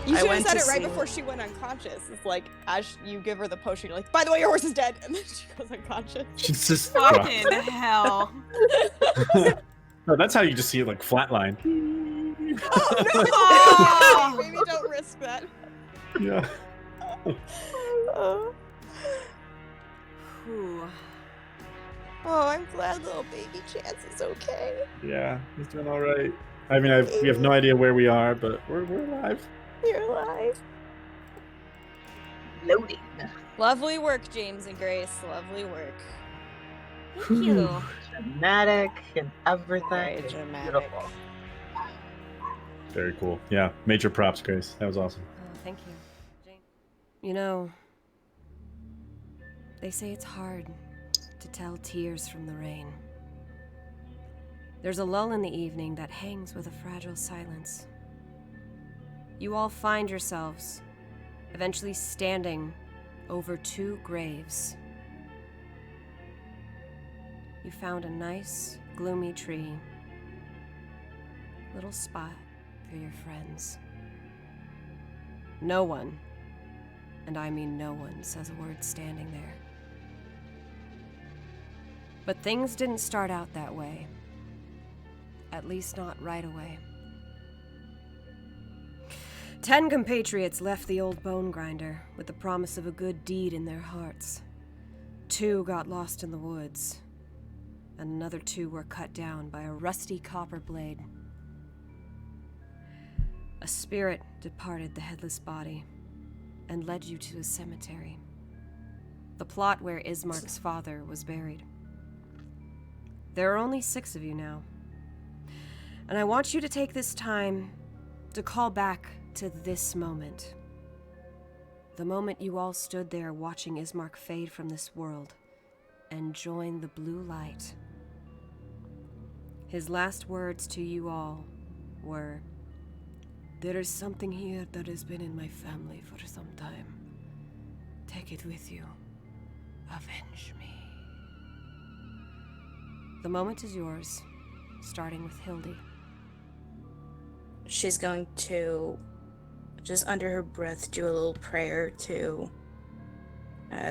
You should have said it right before she went unconscious. It's like, as you give her the potion, you're like, by the way, your horse is dead. And then she goes unconscious. She's just Fucking hell. No, that's how you just see it like flatline. Oh, no! Oh. Maybe don't risk that. Yeah. Oh, Whew. I'm glad little baby Chance is okay. Yeah, he's doing all right. I mean, we have no idea where we are, but we're alive. You're alive. Loading. Lovely work, James and Grace. Lovely work. Thank you. Dramatic and everything. Very dramatic. Beautiful. Very cool. Yeah, major props, Grace. That was awesome. Oh, thank you. Jane. You know, they say it's hard to tell tears from the rain. There's a lull in the evening that hangs with a fragile silence. You all find yourselves eventually standing over 2 graves. You found a nice, gloomy tree. Little spot for your friends. No one, and I mean no one, says a word standing there. But things didn't start out that way. At least not right away. 10 compatriots left the old bone grinder with the promise of a good deed in their hearts. 2 got lost in the woods, and another 2 were cut down by a rusty copper blade. A spirit departed the headless body and led you to a cemetery, the plot where Ismark's father was buried. There are only 6 of you now, and I want you to take this time to call back to this moment. The moment you all stood there watching Ismark fade from this world and join the blue light. His last words to you all were, "There is something here that has been in my family for some time. Take it with you. Avenge me." The moment is yours, starting with Hildy. She's going to, just under her breath, do a little prayer to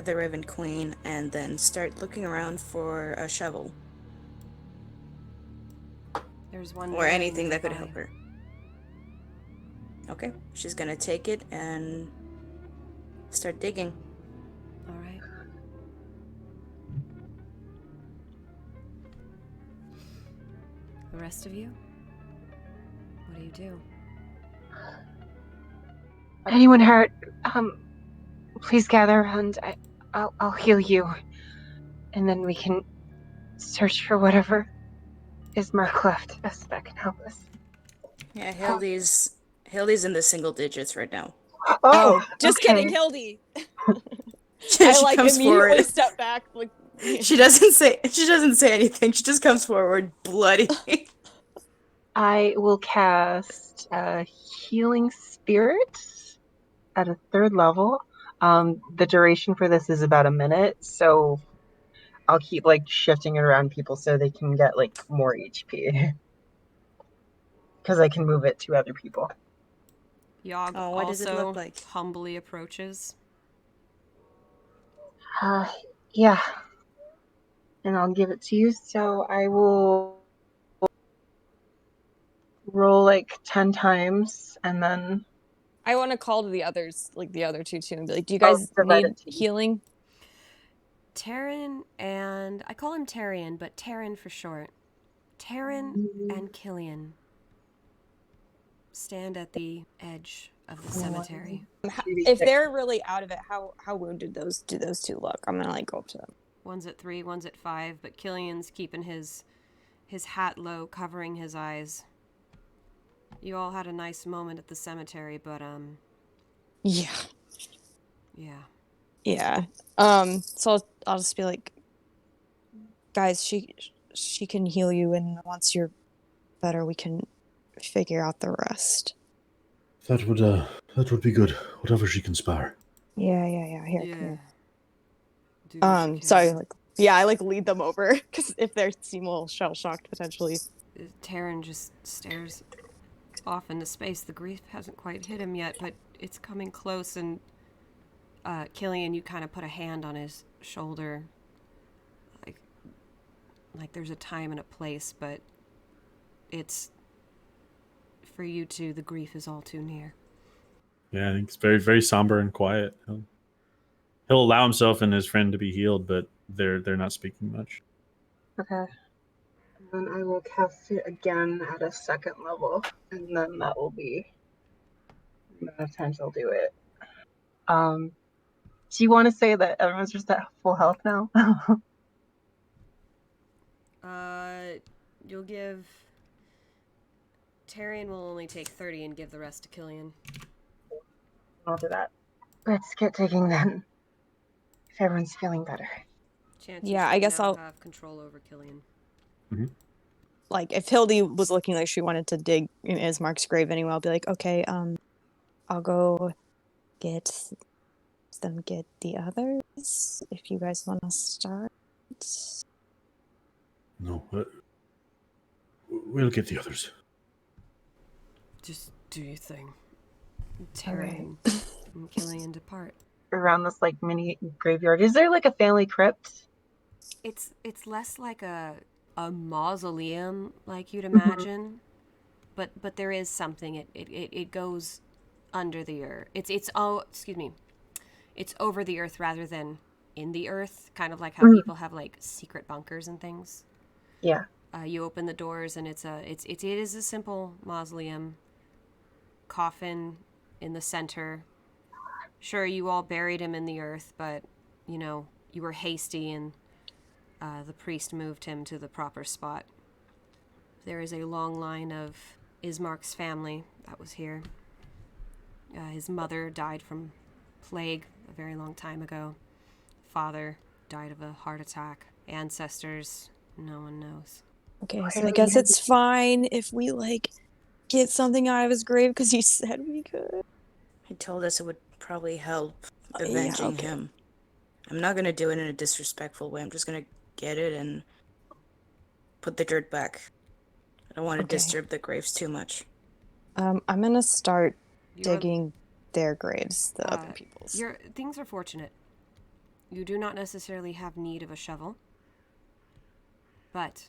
the Raven Queen and then start looking around for a shovel. There's one Or anything that could nearby. help her. Okay, she's gonna take it and start digging. All right. The rest of you? What do you do? Anyone hurt? Please gather around. I'll heal you, and then we can search for whatever Ismark left us that can help us. Yeah, Hildy's in the single digits right now. Oh, just okay. kidding, Hildy. She I like comes immediately forward. step back. Like, She doesn't say anything. She just comes forward, bloody. I will cast Healing Spirit at a 3rd level. The duration for this is about a minute, so I'll keep shifting it around people so they can get more HP. Because I can move it to other people. Yogg Oh, what does it also look like? humbly approaches. Yeah. And I'll give it to you, so I will roll 10 times, and then... I want to call to the others, the other 2 too, and be like, do you guys need healing? Taryn and... I call him Tarian, but Taryn for short. Taryn and Killian stand at the edge of the cemetery. If they're really out of it, how wounded do those 2 look? I'm gonna go up to them. One's at 3, one's at 5, but Killian's keeping his hat low, covering his eyes. You all had a nice moment at the cemetery, but Yeah. Yeah. So I'll just be like, guys, she can heal you, and once you're better, we can figure out the rest. That would be good. Whatever she can spare. Yeah. Here, come here. Do what you can. Sorry, I lead them over, because if they seem a little shell-shocked, potentially. Taryn just stares off into space. The grief hasn't quite hit him yet, but it's coming close. And Killian, you kind of put a hand on his shoulder, like there's a time and a place, but it's for you two. The grief is all too near. Yeah, I think it's very, very somber and quiet. He'll allow himself and his friend to be healed, but they're not speaking much. Okay. And then I will cast it again at a 2nd level, and then that will be the amount of times I'll do it. Do you want to say that everyone's just at full health now? You'll give... Tarion will only take 30 and give the rest to Killian. I'll do that. Let's get taking then. If everyone's feeling better. Chance, Yeah, you I should guess now I'll- have control over Killian. Like, if Hildy was looking like she wanted to dig in Ismark's grave anyway, I'll be like, okay, I'll go get the others, if you guys want to start. No, we'll get the others. Just do your thing. Tarion and Killian depart. Around this like mini graveyard, is there like a family crypt? It's less like a mausoleum like you'd imagine, but there is something. It goes under the earth. It's over the earth rather than in the earth, kind of like how people have like secret bunkers and things. Yeah. You open the doors and it is a simple mausoleum. Coffin in the center. Sure, you all buried him in the earth, but you were hasty and the priest moved him to the proper spot. There is a long line of Ismark's family that was here. His mother died from plague a very long time ago. Father died of a heart attack. Ancestors, no one knows. Okay, so I guess it's fine if we, like, get something out of his grave, because he said we could. He told us it would probably help Yeah, avenging okay. him. I'm not gonna do it in a disrespectful way. I'm just gonna get it and put the dirt back. I don't want to Okay. disturb the graves too much. I'm gonna start You are- digging their graves, the other people's. Things are fortunate. You do not necessarily have need of a shovel, but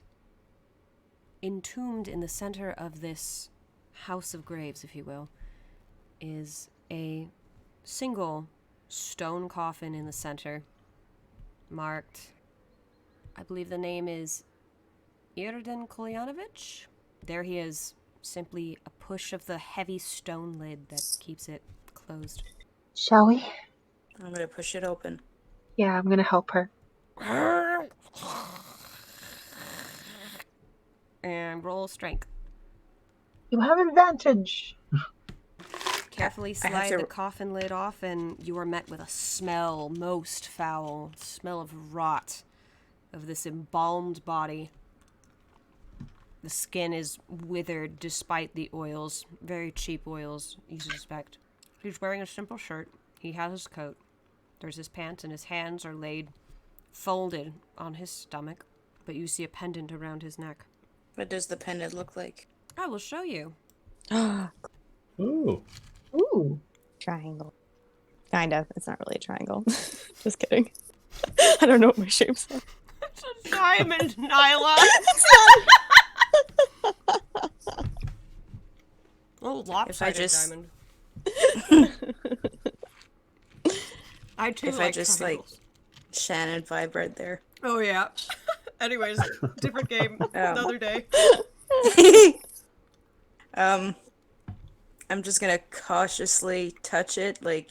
entombed in the center of this house of graves, if you will, is a single stone coffin in the center, marked, I believe the name is Irden Kolyanovich. There he is, simply a push of the heavy stone lid that keeps it closed. Shall we? I'm gonna push it open. Yeah, I'm gonna help her. And roll strength. You have advantage. Carefully I have slide to- the coffin lid off, and you are met with a smell, most foul, smell of rot, of this embalmed body. The skin is withered despite the oils, very cheap oils, you suspect. He's wearing a simple shirt. He has his coat. There's his pants, and his hands are laid folded on his stomach, but you see a pendant around his neck. What does the pendant look like? I will show you. Ooh. Ooh. Triangle. Kind of. It's not really a triangle. Just kidding. I don't know what my shapes are. It's a diamond, Nyla! Oh, lopsided just- diamond. I too If like I just triangles. Shannon vibe right there. Oh yeah. Anyways, different game, another day. I'm just gonna cautiously touch it, like,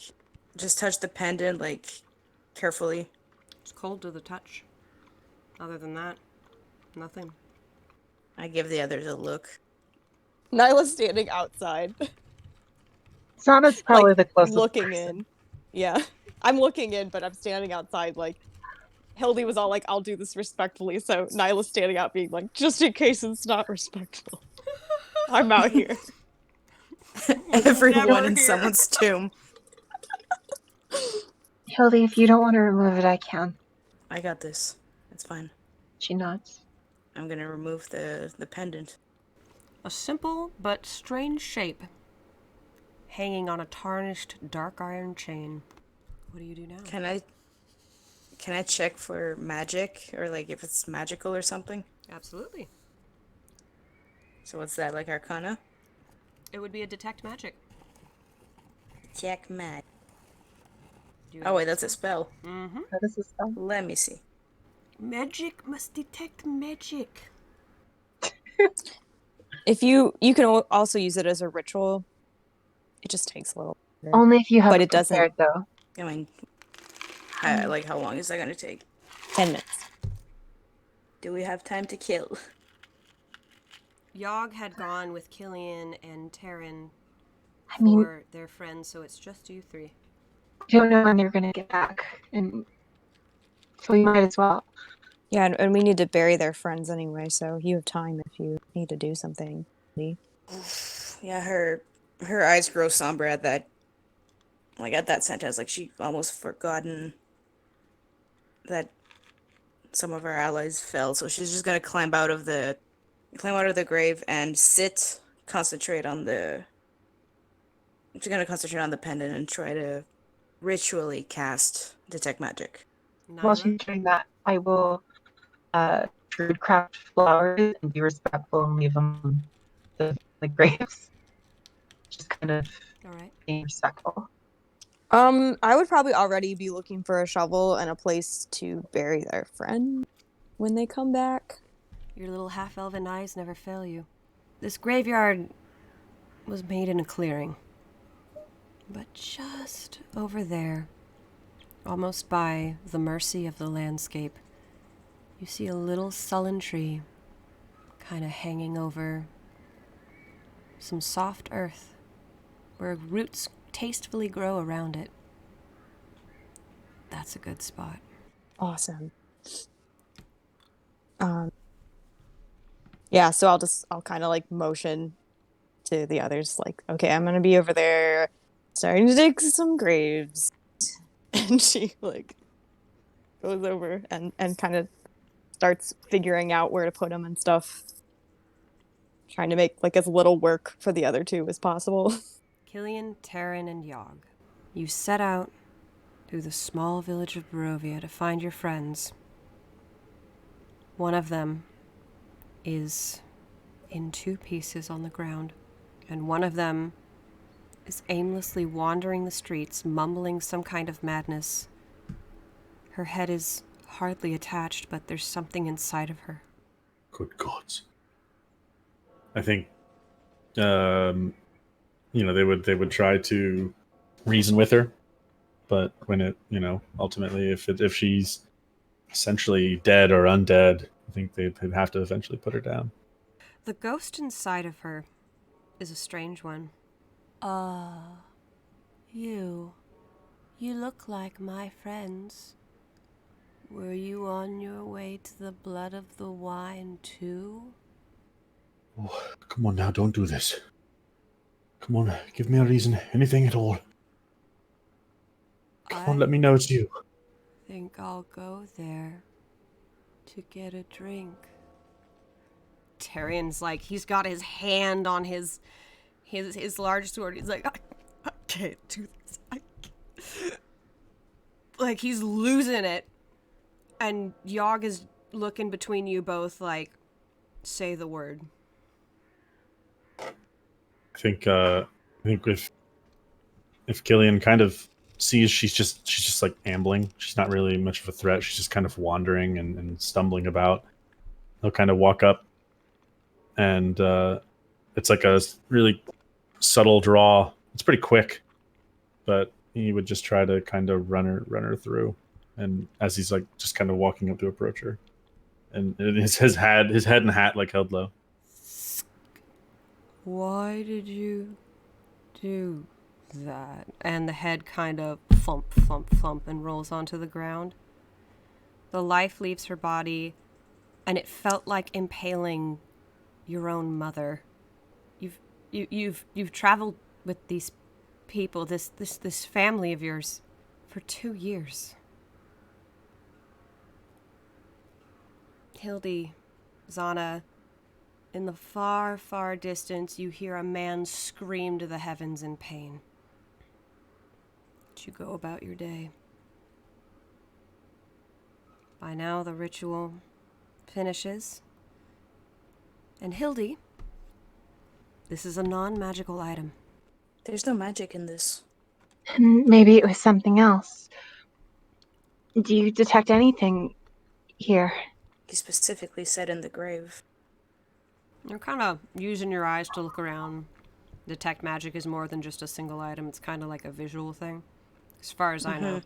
just touch the pendant, like, carefully. It's cold to the touch. Other than that, nothing. I give the others a look. Nyla's standing outside, Zhana's probably the closest looking person. in. Yeah. I'm looking in, but I'm standing outside, like, Hildy was all like, I'll do this respectfully, so Nyla's standing out being like, just in case it's not respectful. I'm out here. Everyone Never in here. someone's tomb. Hildy, if you don't want to remove it, I can. I got this. It's fine. She nods. I'm gonna remove the pendant. A simple but strange shape, hanging on a tarnished dark iron chain. What do you do now? Can I check for magic or like if it's magical or something? Absolutely. So what's that, like Arcana? It would be a detect magic. Check mag. Do you Oh have wait, it that's a spell? spell. Mm-hmm. That is a spell. Let me see. Magic must detect magic. If you can also use it as a ritual. It just takes a little longer. Only if you have But it it doesn't. prepared, though. I mean, like how long is that gonna take? 10 minutes. Do we have time to kill? Yogg had gone with Killian and Taryn I mean, for their friends, so it's just you three. we don't know when they're going to get back, and so we might as well. Yeah, and we need to bury their friends anyway, so you have time if you need to do something. Lee. Yeah, her eyes grow somber at that, like at that sentence. Like she almost forgotten that some of our allies fell. So she's just gonna climb out of the grave and sit, concentrate on the. She's gonna concentrate on the pendant and try to ritually cast detect magic. While Nyla? she's doing that, I will fruit craft flowers and be respectful and leave them on the graves. Just kind of All right. being respectful. I would probably already be looking for a shovel and a place to bury their friend when they come back. Your little half-elven eyes never fail you. This graveyard was made in a clearing. But just over there, almost by the mercy of the landscape, you see a little sullen tree kind of hanging over some soft earth where roots tastefully grow around it. That's a good spot. Awesome. Yeah, so I'll kind of like motion to the others, like, okay, I'm gonna be over there starting to dig some graves. And she like goes over and kind of starts figuring out where to put them and stuff. Trying to make like as little work for the other two as possible. Killian, Taryn, and Yogg, you set out through the small village of Barovia to find your friends. One of them is in two pieces on the ground, and one of them is aimlessly wandering the streets, mumbling some kind of madness. Her head is hardly attached, but there's something inside of her. Good gods. I think, they would try to reason with her, but when it, ultimately, if she's essentially dead or undead, I think they'd have to eventually put her down. The ghost inside of her is a strange one. You look like my friends. Were you on your way to the blood of the wine too? Oh, come on now, don't do this. Come on, give me a reason, anything at all. Come on, let me know it's you. Think I'll go there to get a drink. Tyrion's like, he's got his hand on his large sword. He's like, I can't do this. I can't. Like, he's losing it. And Yogg is looking between you both like, say the word. I think if Killian kind of sees she's just like ambling, she's not really much of a threat. She's just kind of wandering and stumbling about. He'll kind of walk up, and it's like a really subtle draw. It's pretty quick, but he would just try to kind of run her through. And as he's like just kind of walking up to approach her, and his head and hat like held low. Why did you do that? And the head kind of thump, thump, thump and rolls onto the ground. The life leaves her body, and it felt like impaling your own mother. You've traveled with these people, this family of yours, for 2 years. Hildy, Zhana, In the far, far distance, you hear a man scream to the heavens in pain. But you go about your day. By now, the ritual finishes. And Hildy, this is a non-magical item. There's no magic in this. Maybe it was something else. Do you detect anything here? He specifically said in the grave. You're kind of using your eyes to look around. Detect magic is more than just a single item. It's kind of like a visual thing. As far as I know.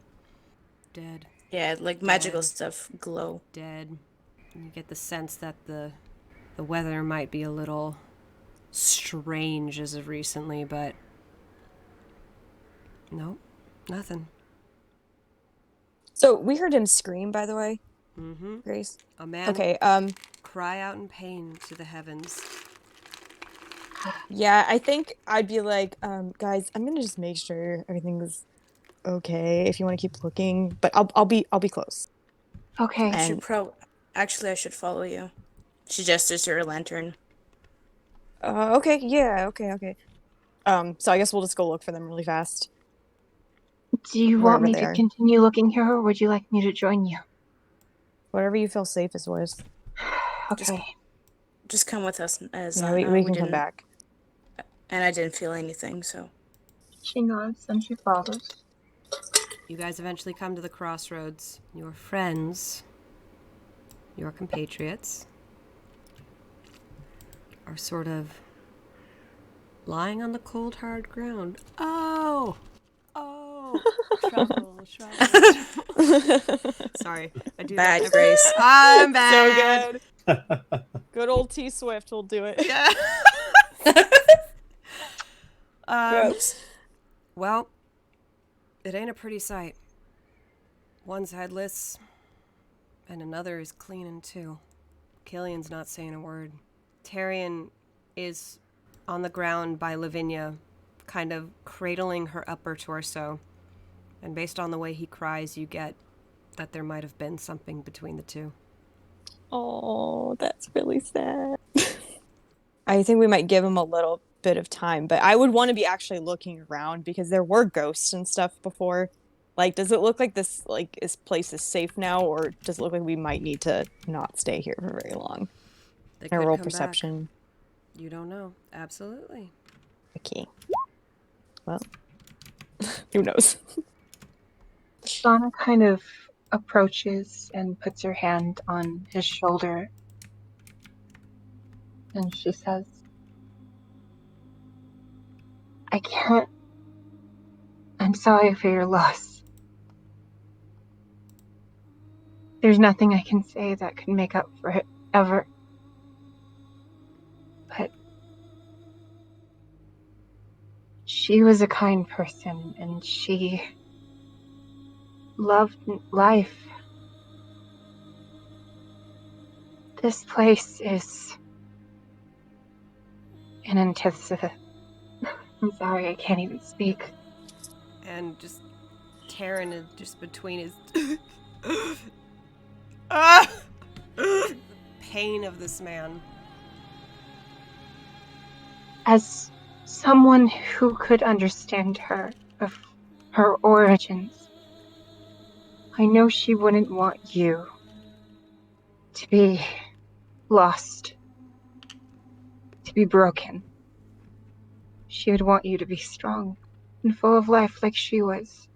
Dead. Yeah, like magical stuff glow. Dead. You get the sense that the weather might be a little strange as of recently, but nope, nothing. So we heard him scream, by the way. Mm-hmm. Grace. A man Okay. cry out in pain to the heavens. Yeah, I think I'd be like, guys, I'm gonna just make sure everything's okay. If you want to keep looking, but I'll be close. Okay. And Actually, I should follow you. She gestures to her lantern. okay, yeah, okay. So I guess we'll just go look for them really fast. Do you want Wherever me they to are. continue looking here, or would you like me to join you? Whatever you feel safest with. Okay. Just come with us, as Yeah, we can come back. And I didn't feel anything, so. She nods and she follows. You guys eventually come to the crossroads. Your friends, your compatriots, are sort of lying on the cold, hard ground. Oh! Trouble. Sorry, I do Bad, that. Grace. I'm bad. So good. Good old T Swift will do it. Yeah. Gross. Well, it ain't a pretty sight. One's headless, and another is cleaning too. Killian's not saying a word. Tarion is on the ground by Lavinia, kind of cradling her upper torso. And based on the way he cries, you get that there might have been something between the two. Oh, that's really sad. I think we might give him a little bit of time, but I would want to be actually looking around because there were ghosts and stuff before. Like, does it look like this place is safe now, or does it look like we might need to not stay here for very long? They A could roll come perception. back. You don't know. Absolutely. Okay. Well, who knows? Zhana kind of approaches and puts her hand on his shoulder. And she says, I can't. I'm sorry for your loss. There's nothing I can say that could make up for it, ever. But she was a kind person, and she loved life. This place is an antithesis. I'm sorry, I can't even speak. And just Taryn is just between his the pain of this man. As someone who could understand her, of her origins, I know she wouldn't want you to be lost, to be broken. She would want you to be strong and full of life like she was.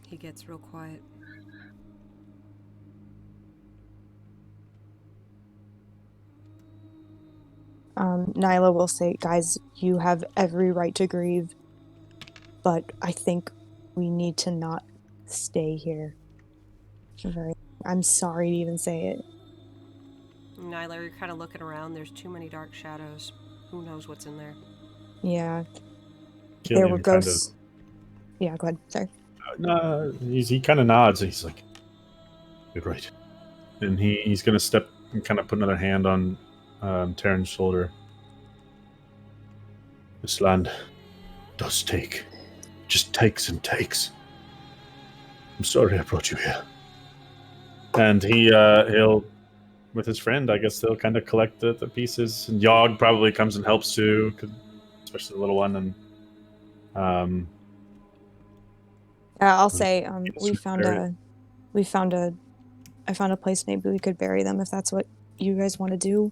He gets real quiet. Nyla will say, guys, you have every right to grieve, but I think we need to not stay here. I'm sorry to even say it. Nyla, you're kind of looking around. There's too many dark shadows. Who knows what's in there? Yeah. Killian There were ghosts. Yeah, go ahead. Sorry. No, he kind of nods and he's like, "You're right." And he's gonna step and kind of put another hand on Taryn's shoulder. This land does take, just takes and takes. I'm sorry I brought you here. And he'll, with his friend, I guess they'll kind of collect the pieces. And Yogg probably comes and helps too, especially the little one. And I'll say I found a place maybe we could bury them if that's what you guys want to do.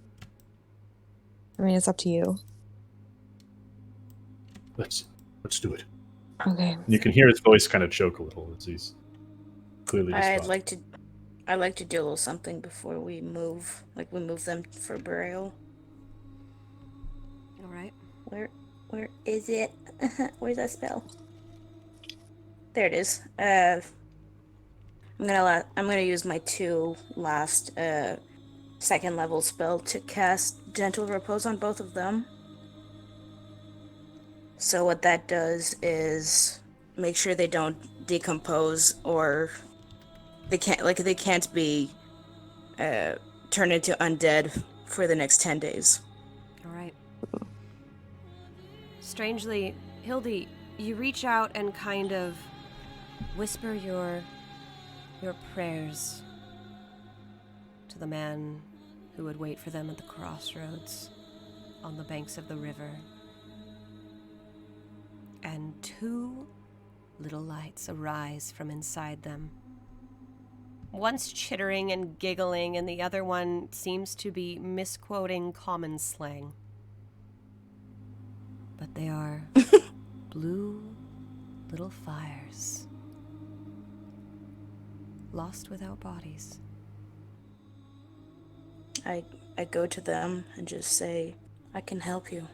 I mean, it's up to you. let's do it. Okay. And you can hear his voice kind of choke a little as he's clearly I'd distraught. like to do a little something before we move. Like we move them for burial. All right. Where is it? Where's that spell? There it is. I'm gonna use my 2 last second level spell to cast Gentle Repose on both of them. So what that does is make sure they don't decompose or they can't be turned into undead for the next 10 days. All right. Strangely, Hildy, you reach out and kind of whisper your prayers to the man who would wait for them at the crossroads on the banks of the river. And 2 little lights arise from inside them. One's chittering and giggling, and the other one seems to be misquoting common slang. But they are blue little fires, lost without bodies. I go to them and just say, I can help you.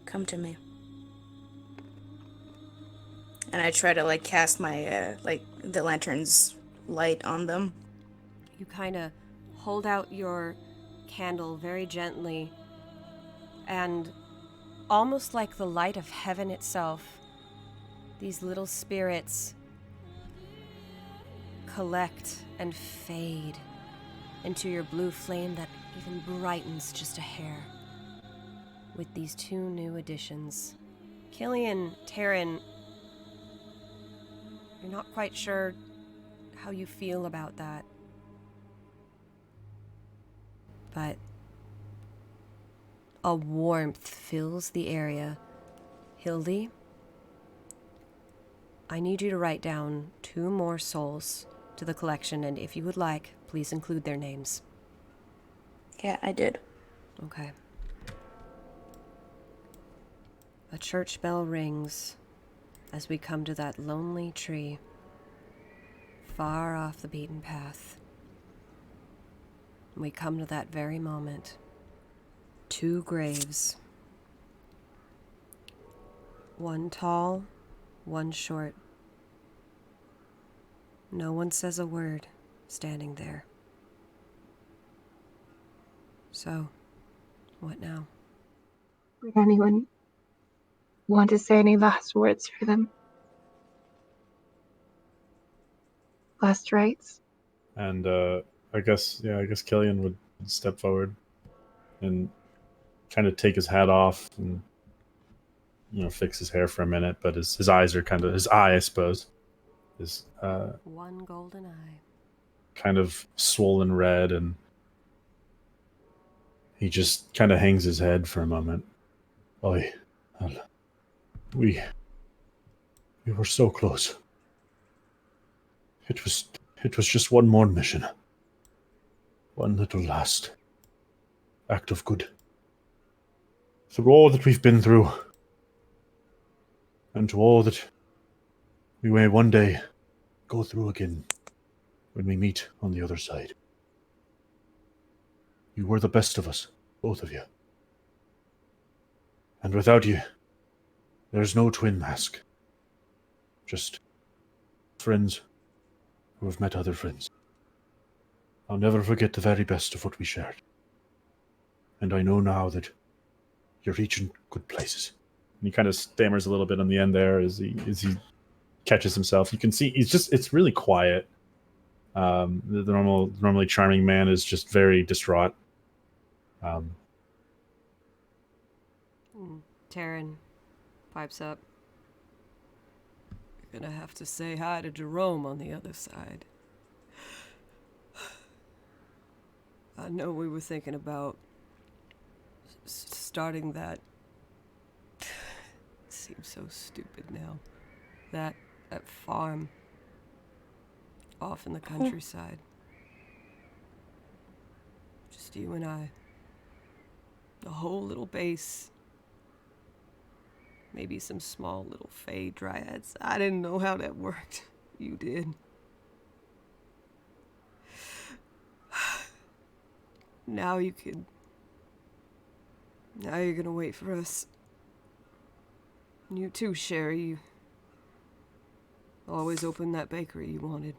Come to me. And I try to cast my the lantern's light on them. You kind of hold out your candle very gently, and almost like the light of heaven itself, these little spirits collect and fade into your blue flame that even brightens just a hair. With these 2 new additions, Killian, Taryn, you're not quite sure how you feel about that. But a warmth fills the area. Hildy, I need you to write down 2 more souls to the collection, and if you would like, please include their names. Yeah, I did. Okay. A church bell rings as we come to that lonely tree, far off the beaten path. We come to that very moment. 2 graves. One tall, one short. No one says a word standing there. So, what now? Would anyone want to say any last words for them? Last rites? And I guess Killian would step forward and kind of take his hat off and fix his hair for a minute, but his eyes are his eye, I suppose, is one golden eye, kind of swollen red, and he just kind of hangs his head for a moment. We were so close. It was just one more mission. One little last act of good. Through all that we've been through, and to all that we may one day go through again when we meet on the other side. You were the best of us, both of you. And without you, there's no twin mask. Just friends who have met other friends. I'll never forget the very best of what we shared. And I know now that you're reaching good places. And he kind of stammers a little bit on the end there as he catches himself. You can see it's really quiet. The normally charming man is just very distraught. Taryn pipes up. Gonna have to say hi to Jerome on the other side. I know we were thinking about starting that. Seems so stupid now. That farm off in the countryside. Just you and I. A whole little base. Maybe some small little fey dryads. I didn't know how that worked. You did. Now you can... Now you're gonna wait for us. You too, Sherry. You always opened that bakery you wanted.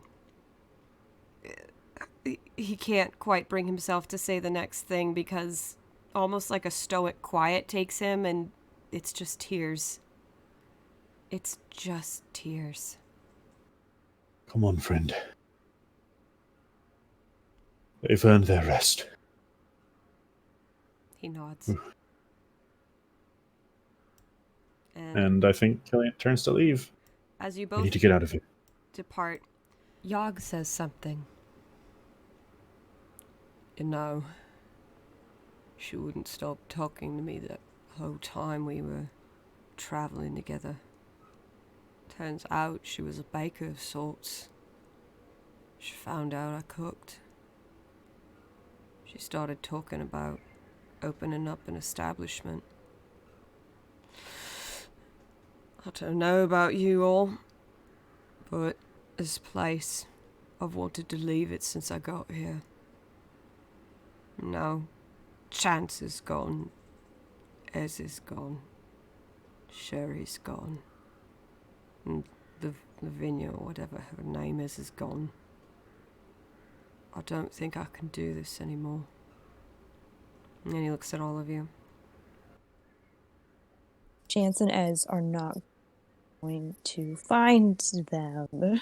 He can't quite bring himself to say the next thing because almost like a stoic quiet takes him and it's just tears. It's just tears. Come on, friend. They've earned their rest. He nods. And I think Killian turns to leave. As you We both need to get out of here. depart, Yogg says something. You know, she wouldn't stop talking to me that whole time we were traveling together. Turns out she was a baker of sorts. She found out I cooked. She started talking about opening up an establishment. I don't know about you all, but this place, I've wanted to leave it since I got here. Now, Chance is gone. Ez is gone. Sherry's gone. And Lavinia, or whatever her name is gone. I don't think I can do this anymore. And then he looks at all of you. Chance and Ez are not going to find them.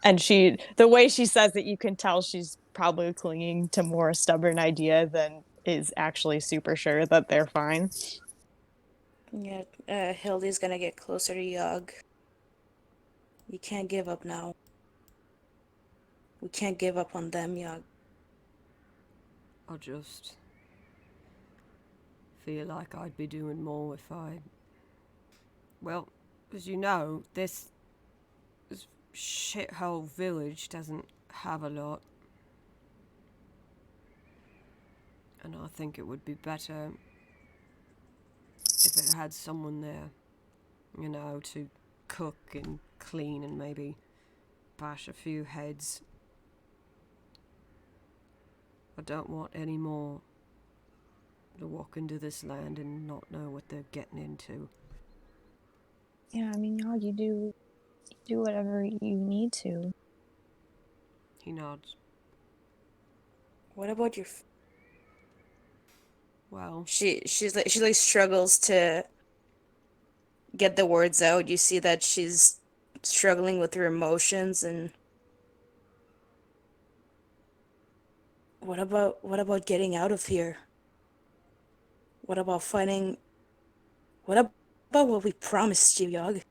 And the way she says it, you can tell she's probably clinging to more a stubborn idea than is actually super sure that they're fine. Yeah, Hildy's gonna get closer to Yogg. You can't give up now. We can't give up on them, Yogg. I just feel like I'd be doing more if I... Well, as you know, this shithole village doesn't have a lot. And I think it would be better if it had someone there, you know, to cook and clean and maybe bash a few heads. I don't want any more to walk into this land and not know what they're getting into. Yeah, I mean, Yogg, you do whatever you need to. He nods. What about your... Well, She struggles to get the words out. You see that she's struggling with her emotions. And what about getting out of here? What about finding... What about what we promised you, Yogg?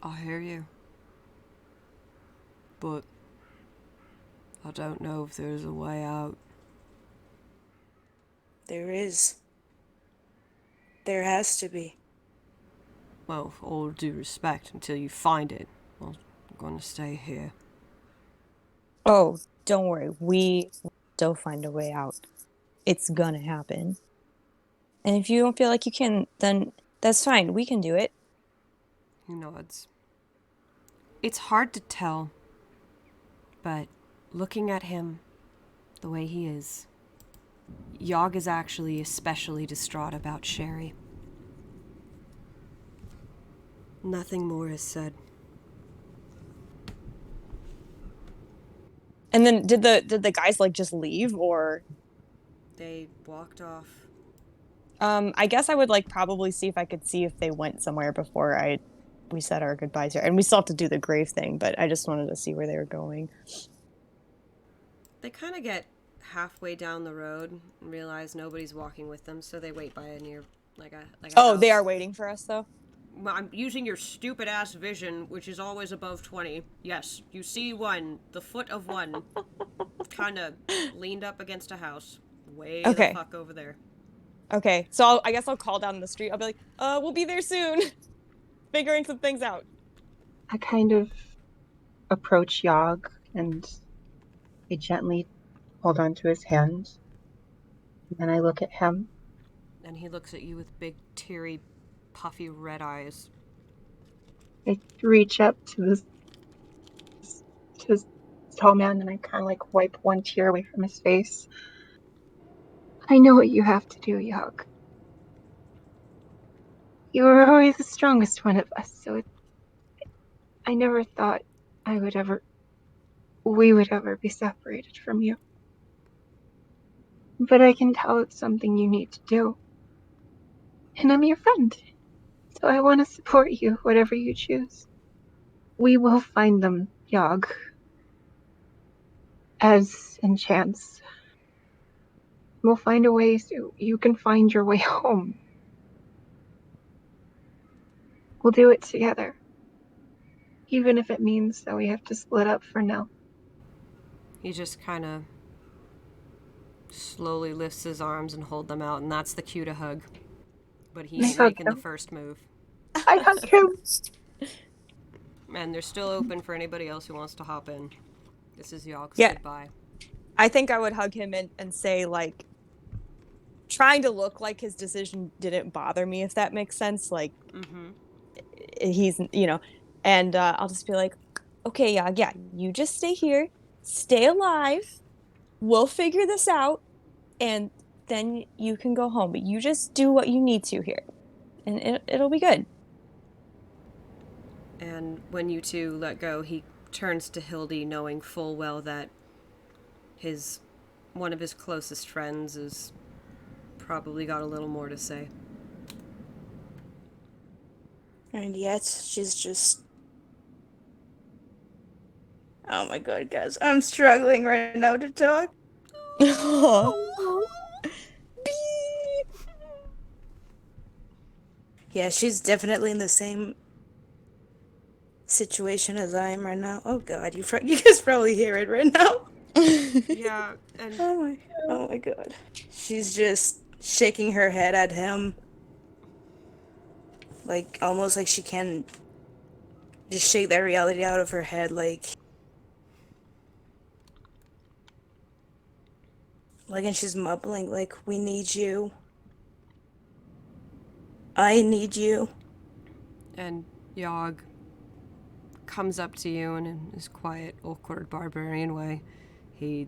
I hear you. But I don't know if there's a way out. There is. There has to be. Well, with all due respect, until you find it, I'm going to stay here. Oh, don't worry. We still find a way out. It's gonna happen. And if you don't feel like you can, then that's fine. We can do it. He nods. It's hard to tell, but looking at him the way he is, Yogg is actually especially distraught about Sherry. Nothing more is said. And then did the guys like just leave, or? They walked off. I guess I would like probably see if they went somewhere before we said our goodbyes here. And we still have to do the grave thing, but I just wanted to see where they were going. They kind of get halfway down the road and realize nobody's walking with them, so they wait by a near like a Oh, house. they are waiting for us though? I'm using your stupid ass vision, which is always above 20. Yes, you see one, the foot of one, kind of leaned up against a house. Way the Okay. fuck over there. Okay, so I guess I'll call down the street. I'll be like, we'll be there soon. Figuring some things out. I kind of approach Yogg and I gently hold onto his hand. And then I look at him. And he looks at you with big, teary, puffy red eyes. I reach up to this tall man and I kind of like wipe one tear away from his face. I know what you have to do, Yogg. You were always the strongest one of us, so I never thought we would ever be separated from you. But I can tell it's something you need to do. And I'm your friend. So I want to support you, whatever you choose. We will find them, Yogg. As in chance. We'll find a way so you can find your way home. We'll do it together. Even if it means that we have to split up for now. He just kind of slowly lifts his arms and hold them out, and that's the cue to hug. But he ain't making the first move. I hug him. And they're still open for anybody else who wants to hop in. This is Yogg's goodbye. I think I would hug him and say, like, trying to look like his decision didn't bother me, if that makes sense. Like, he's, and I'll just be like, okay, yeah, you just stay here, stay alive, we'll figure this out, and then you can go home. But you just do what you need to here, and it'll be good. And when you two let go, he turns to Hildy, knowing full well that one of his closest friends is probably got a little more to say. And yet, she's just... Oh my god, guys. I'm struggling right now to talk. Yeah, she's definitely in the same situation as I am right now. Oh god, you guys probably hear it right now. Yeah, and... Oh my god. She's just shaking her head at him. Like, almost like she can just shake that reality out of her head, like... and she's mumbling, like, we need you. I need you. And Yogg comes up to you and in his quiet, awkward, barbarian way, he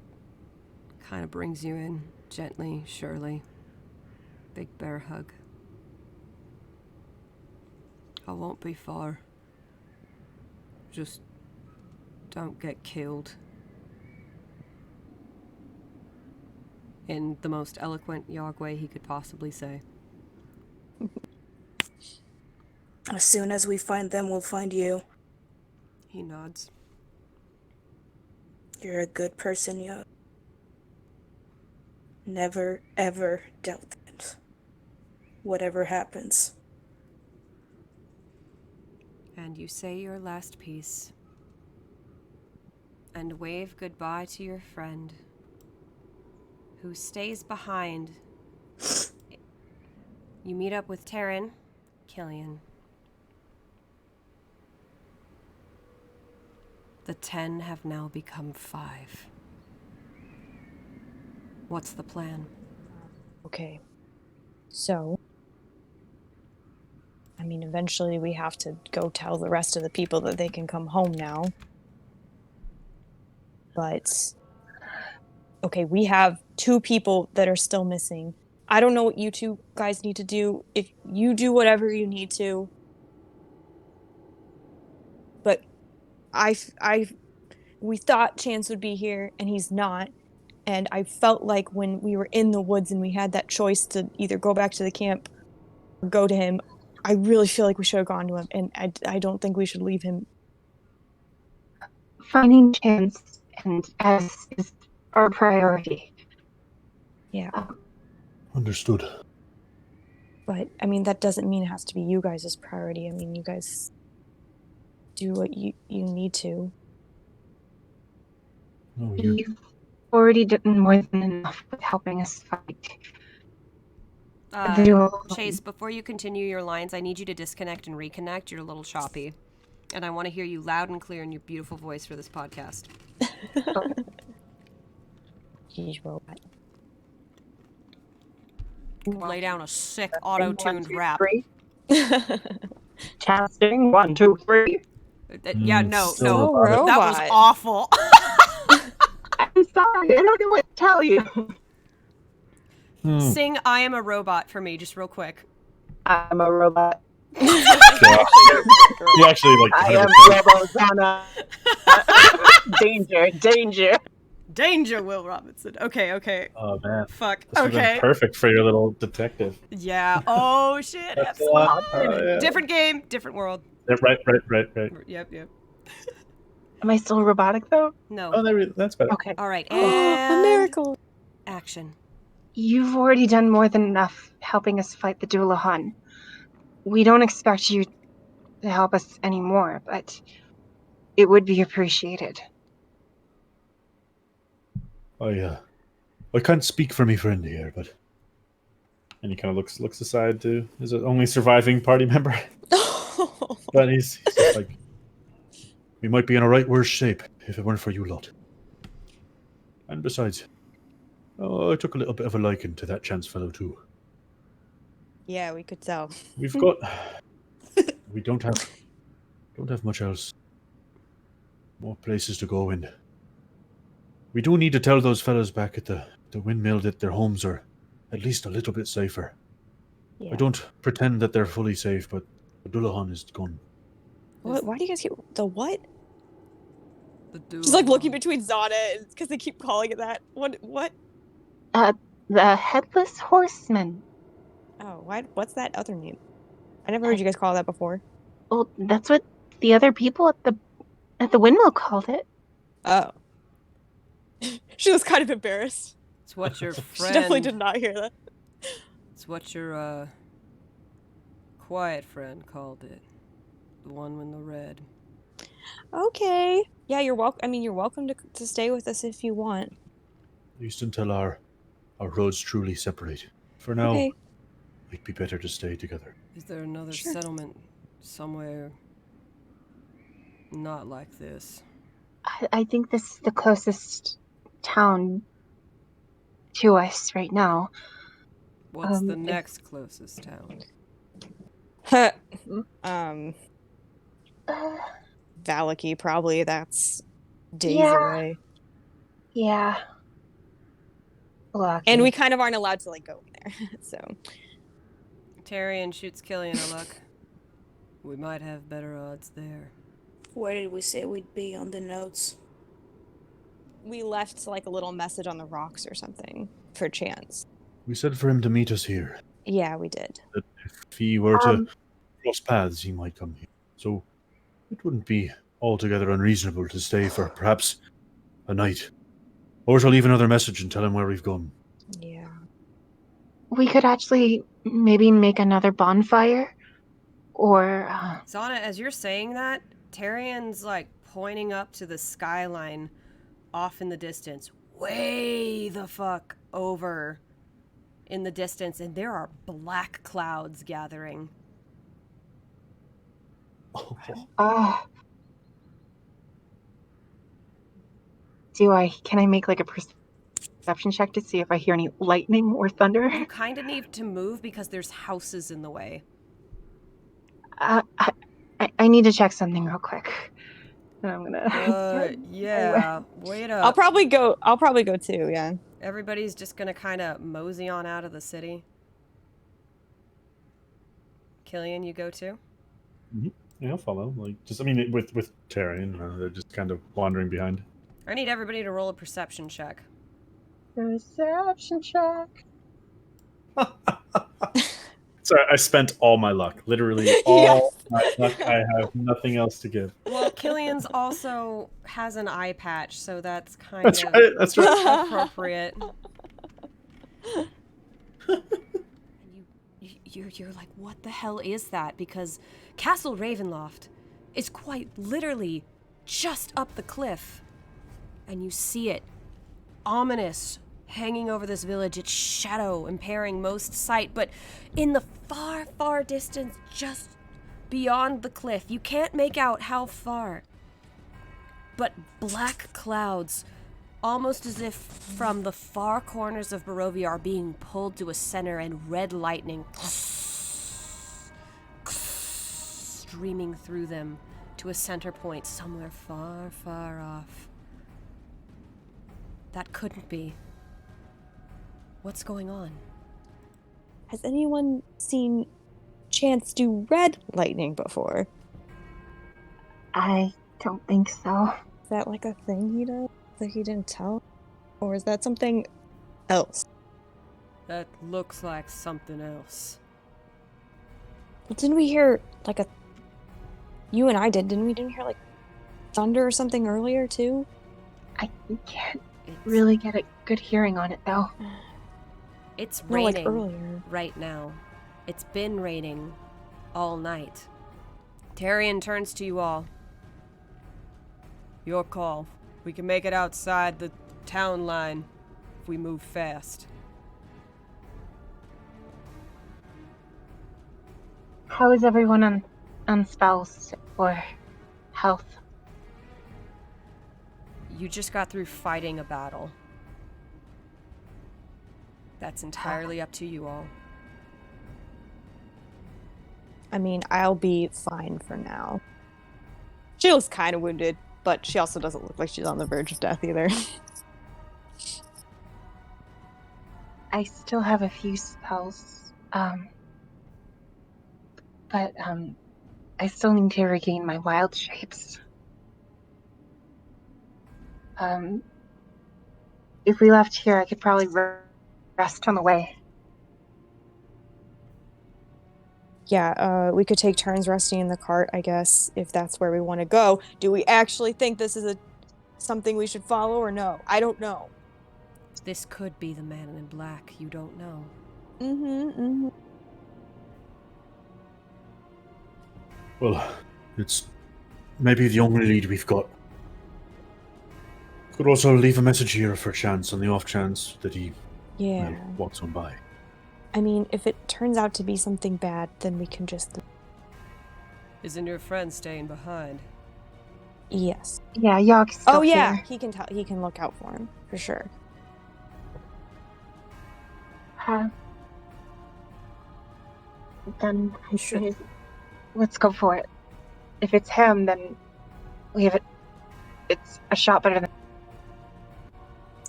kind of brings you in gently, surely. Big bear hug. I won't be far. Just don't get killed. In the most eloquent Yogg way he could possibly say. As soon as we find them, we'll find you. He nods. You're a good person, yo. Never, ever doubt that. Whatever happens. And you say your last piece. And wave goodbye to your friend, who stays behind. You meet up with Taryn, Killian. The 10 have now become 5. What's the plan? Okay. So, I mean, eventually we have to go tell the rest of the people that they can come home now. But, okay, we have 2 people that are still missing. I don't know what you 2 guys need to do. If you do whatever you need to. But we thought Chance would be here, and he's not. And I felt like when we were in the woods and we had that choice to either go back to the camp or go to him, I really feel like we should have gone to him, and I don't think we should leave him. Finding Chance and S is our priority. Yeah. Understood. But, I mean, that doesn't mean it has to be you guys' priority. I mean, you guys do what you need to. Oh, you're... You've already done more than enough with helping us fight. The duel. Chase, before you continue your lines, I need you to disconnect and reconnect. You're a little choppy. And I want to hear you loud and clear in your beautiful voice for this podcast. Jeez, robot. Lay down a sick auto-tuned 1, 2, rap. 3. Testing 1, 2, 3. Yeah, no. So That was robot. awful. I'm sorry, I don't know what to tell you. Sing I Am a Robot for me, just real quick. I'm a robot. You actually like. I am Robo Zhana. Danger, danger. Danger, Will Robinson. Okay. Oh man. Fuck. This would've been Okay. perfect for your little detective. Yeah. Oh, shit. That's a lot. Absolutely. Yeah. Different game, different world. Yeah, right. Yep. Am I still robotic though? No. Oh, that's better. Okay. All right. A And miracle. action. You've already done more than enough helping us fight the Dullahan. We don't expect you to help us anymore, but it would be appreciated. I can't speak for me friend here, but... And he kind of looks aside to his only surviving party member. But he's just like... We might be in a right worse shape if it weren't for you lot. And besides... I took a little bit of a liking to that chance fellow too. Yeah, we could tell. We've got... we don't have much else. More places to go in. We do need to tell those fellas back at the windmill that their homes are at least a little bit safer. Yeah. I don't pretend that they're fully safe, but the Dullahan is gone. What? Why do you guys keep the what? The She's like looking between Zhana because they keep calling it that. What? The headless horseman. Oh, what's that other name? I never heard you guys call that before. Well, that's what the other people at the windmill called it. Oh. She was kind of embarrassed. It's what your She friend... definitely did not hear that. It's what your, quiet friend called it. The one in the red. Okay. Yeah, you're welcome. I mean, you're welcome to stay with us if you want. At least until our roads truly separate. For now, Okay. it'd be better to stay together. Is there another Sure. settlement somewhere not like this? I think this is the closest town to us right now. What's the it- next closest town? Valaki, probably. That's days Yeah. away. Yeah. Lucky. And we kind of aren't allowed to, like, go in there. So. Tyrion shoots Killian a look. We might have better odds there. Where did we say we'd be on the notes? We left, like, a little message on the rocks or something for Chance. We said for him to meet us here. Yeah, we did. That if he were to cross paths, he might come here. So it wouldn't be altogether unreasonable to stay for perhaps a night. Or to leave another message and tell him where we've gone. Yeah. We could actually maybe make another bonfire. Or, Zhana, as you're saying that, Tyrion's like pointing up to the skyline off in the distance. Way the fuck over in the distance, and there are black clouds gathering. Can I make like a perception check to see if I hear any lightning or thunder? You kind of need to move because there's houses in the way. I need to check something real quick. And I'm gonna. Yeah, wait up. I'll probably go too, yeah. Everybody's just gonna kind of mosey on out of the city. Killian, you go too? Mm-hmm. Yeah, I'll follow. Like, just, I mean, with Tyrion, they're just kind of wandering behind. I need everybody to roll a perception check. Perception check. Sorry, I spent all my luck. Literally all my luck. I have nothing else to give. Well, Killian's also has an eye patch, so that's kind That's of right. That's right. appropriate. you're like, what the hell is that? Because Castle Ravenloft is quite literally just up the cliff. And you see it, ominous, hanging over this village, its shadow impairing most sight. But in the far, far distance, just beyond the cliff, you can't make out how far. But black clouds, almost as if from the far corners of Barovia, are being pulled to a center, and red lightning streaming through them to a center point somewhere far, far off. That couldn't be. What's going on? Has anyone seen Chance do red lightning before? I don't think so. Is that like a thing he does that he didn't tell? Or is that something else? That looks like something else. Well, didn't we hear like a... You and I did, didn't we? Didn't hear like thunder or something earlier too? I can't really get a good hearing on it, though. It's No, like raining earlier. right now. It's been raining all night. Tarion turns to you all. Your call. We can make it outside the town line if we move fast. How is everyone on spells or health? You just got through fighting a battle. That's entirely up to you all. I mean, I'll be fine for now. She looks kind of wounded, but she also doesn't look like she's on the verge of death either. I still have a few spells, but I still need to regain my wild shapes. If we left here, I could probably rest on the way. Yeah, we could take turns resting in the cart, I guess, if that's where we want to go. Do we actually think this is something we should follow or no? I don't know. This could be the man in black. You don't know. Well, it's maybe the only lead we've got. Could also leave a message here for chance, on the off chance that he Yeah. walks on by. I mean, if it turns out to be something bad, then we can just... Isn't your friend staying behind? Yes. Yeah, Yog's still Oh yeah, here. he can look out for him, for sure. Then let's go for it. If it's him, then we have it. It's a shot better than.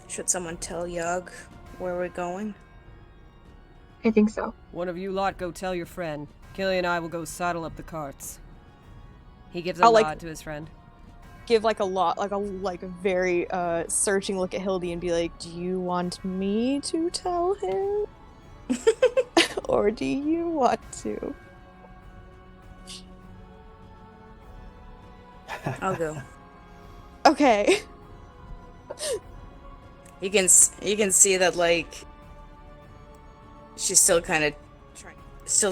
Should someone tell Yog where we're going? I think so. One of you lot go tell your friend. Killy and I will go saddle up the carts. He gives a I'll, nod to his friend. Give like a very searching look at Hildy and be like, do you want me to tell him? Or do you want to? I'll go. Okay. You can see that, like, she's still kind of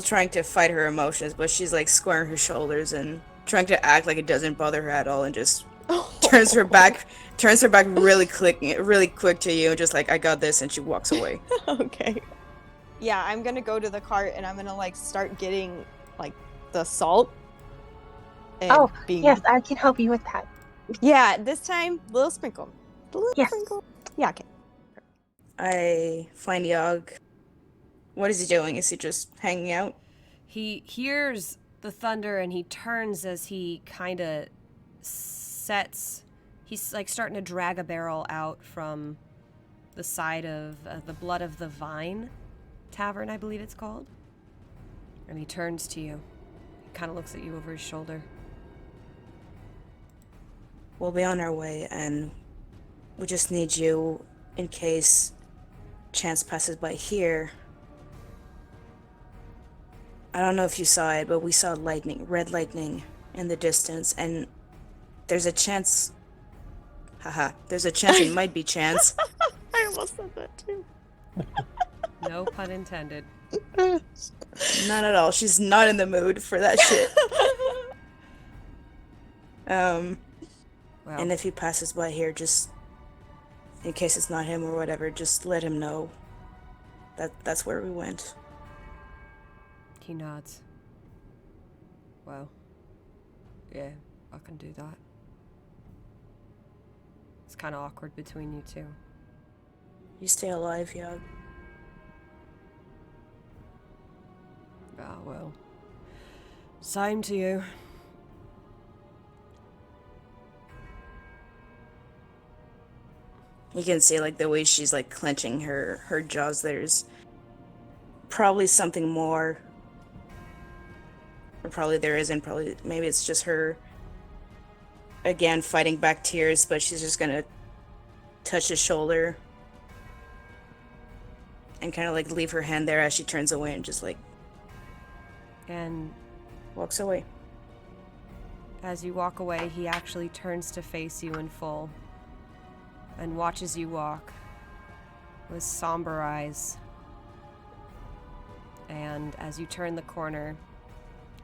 trying to fight her emotions, but she's like squaring her shoulders and trying to act like it doesn't bother her at all, and just turns her back really quick to you, and just like, I got this, and she walks away. Okay. Yeah, I'm gonna go to the cart and I'm gonna like start getting like the salt. And Yes, I can help you with that. Yeah, this time little sprinkle. Yes. Sprinkle. Yeah, okay. I find Yog. What is he doing? Is he just hanging out? He hears the thunder and he turns as he kind of sets. He's like starting to drag a barrel out from the side of the Blood of the Vine Tavern, I believe it's called. And he turns to you. He kind of looks at you over his shoulder. We'll be on our way, and we just need you in case Chance passes by here. I don't know if you saw it, but we saw red lightning in the distance, and there's a chance... there's a chance it might be Chance. I almost said that too. No pun intended. Not at all. She's not in the mood for that shit. Well, And if he passes by here, just in case it's not him or whatever, just let him know that's where we went. he nods. Well, yeah, I can do that. It's kind of awkward between you two. You stay alive, Yog. Ah, well. Same to you. You can see like the way she's like clenching her jaws. There's probably something more, or probably there isn't. Probably maybe it's just her again fighting back tears, but she's just gonna touch his shoulder and kind of like leave her hand there as she turns away and just like And walks away. as you walk away, he actually turns to face you in full and watches you walk with somber eyes. And as you turn the corner,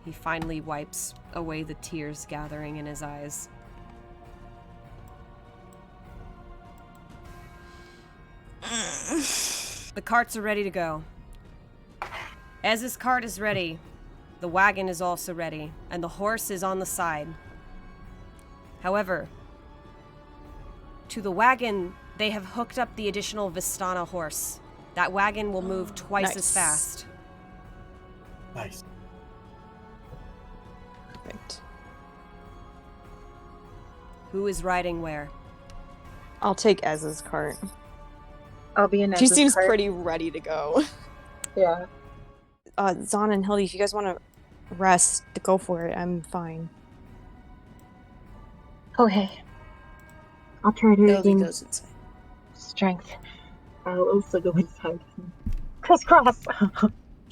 he finally wipes away the tears gathering in his eyes. The carts are ready to go. As his cart is ready, the wagon is also ready, and the horse is on the side. However, to the wagon, they have hooked up the additional Vistana horse. That wagon will move twice as Nice. fast. Nice. Perfect. Who is riding where? I'll take Ez's cart. I'll be in She Ez's seems cart. pretty ready to go. Yeah. Zhana and Hildy, if you guys want to rest, go for it. I'm fine. Okay. I'll try to Hildy regain goes inside. strength. I'll also go inside. Crisscross!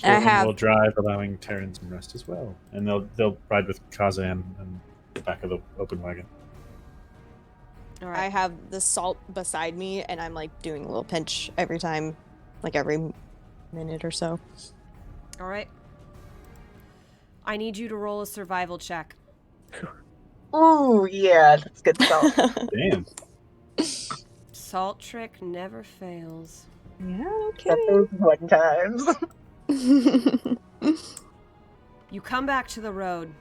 I have- We'll drive, allowing Terran some rest as well, and they'll ride with Kazan and the back of the open wagon. All I right. have the salt beside me, and I'm like doing a little pinch every time, like every minute or so. All right. I need you to roll a survival check. Ooh, yeah, that's good stuff. Damn. Salt trick never fails. Yeah, Got those one times. okay. You come back to the road.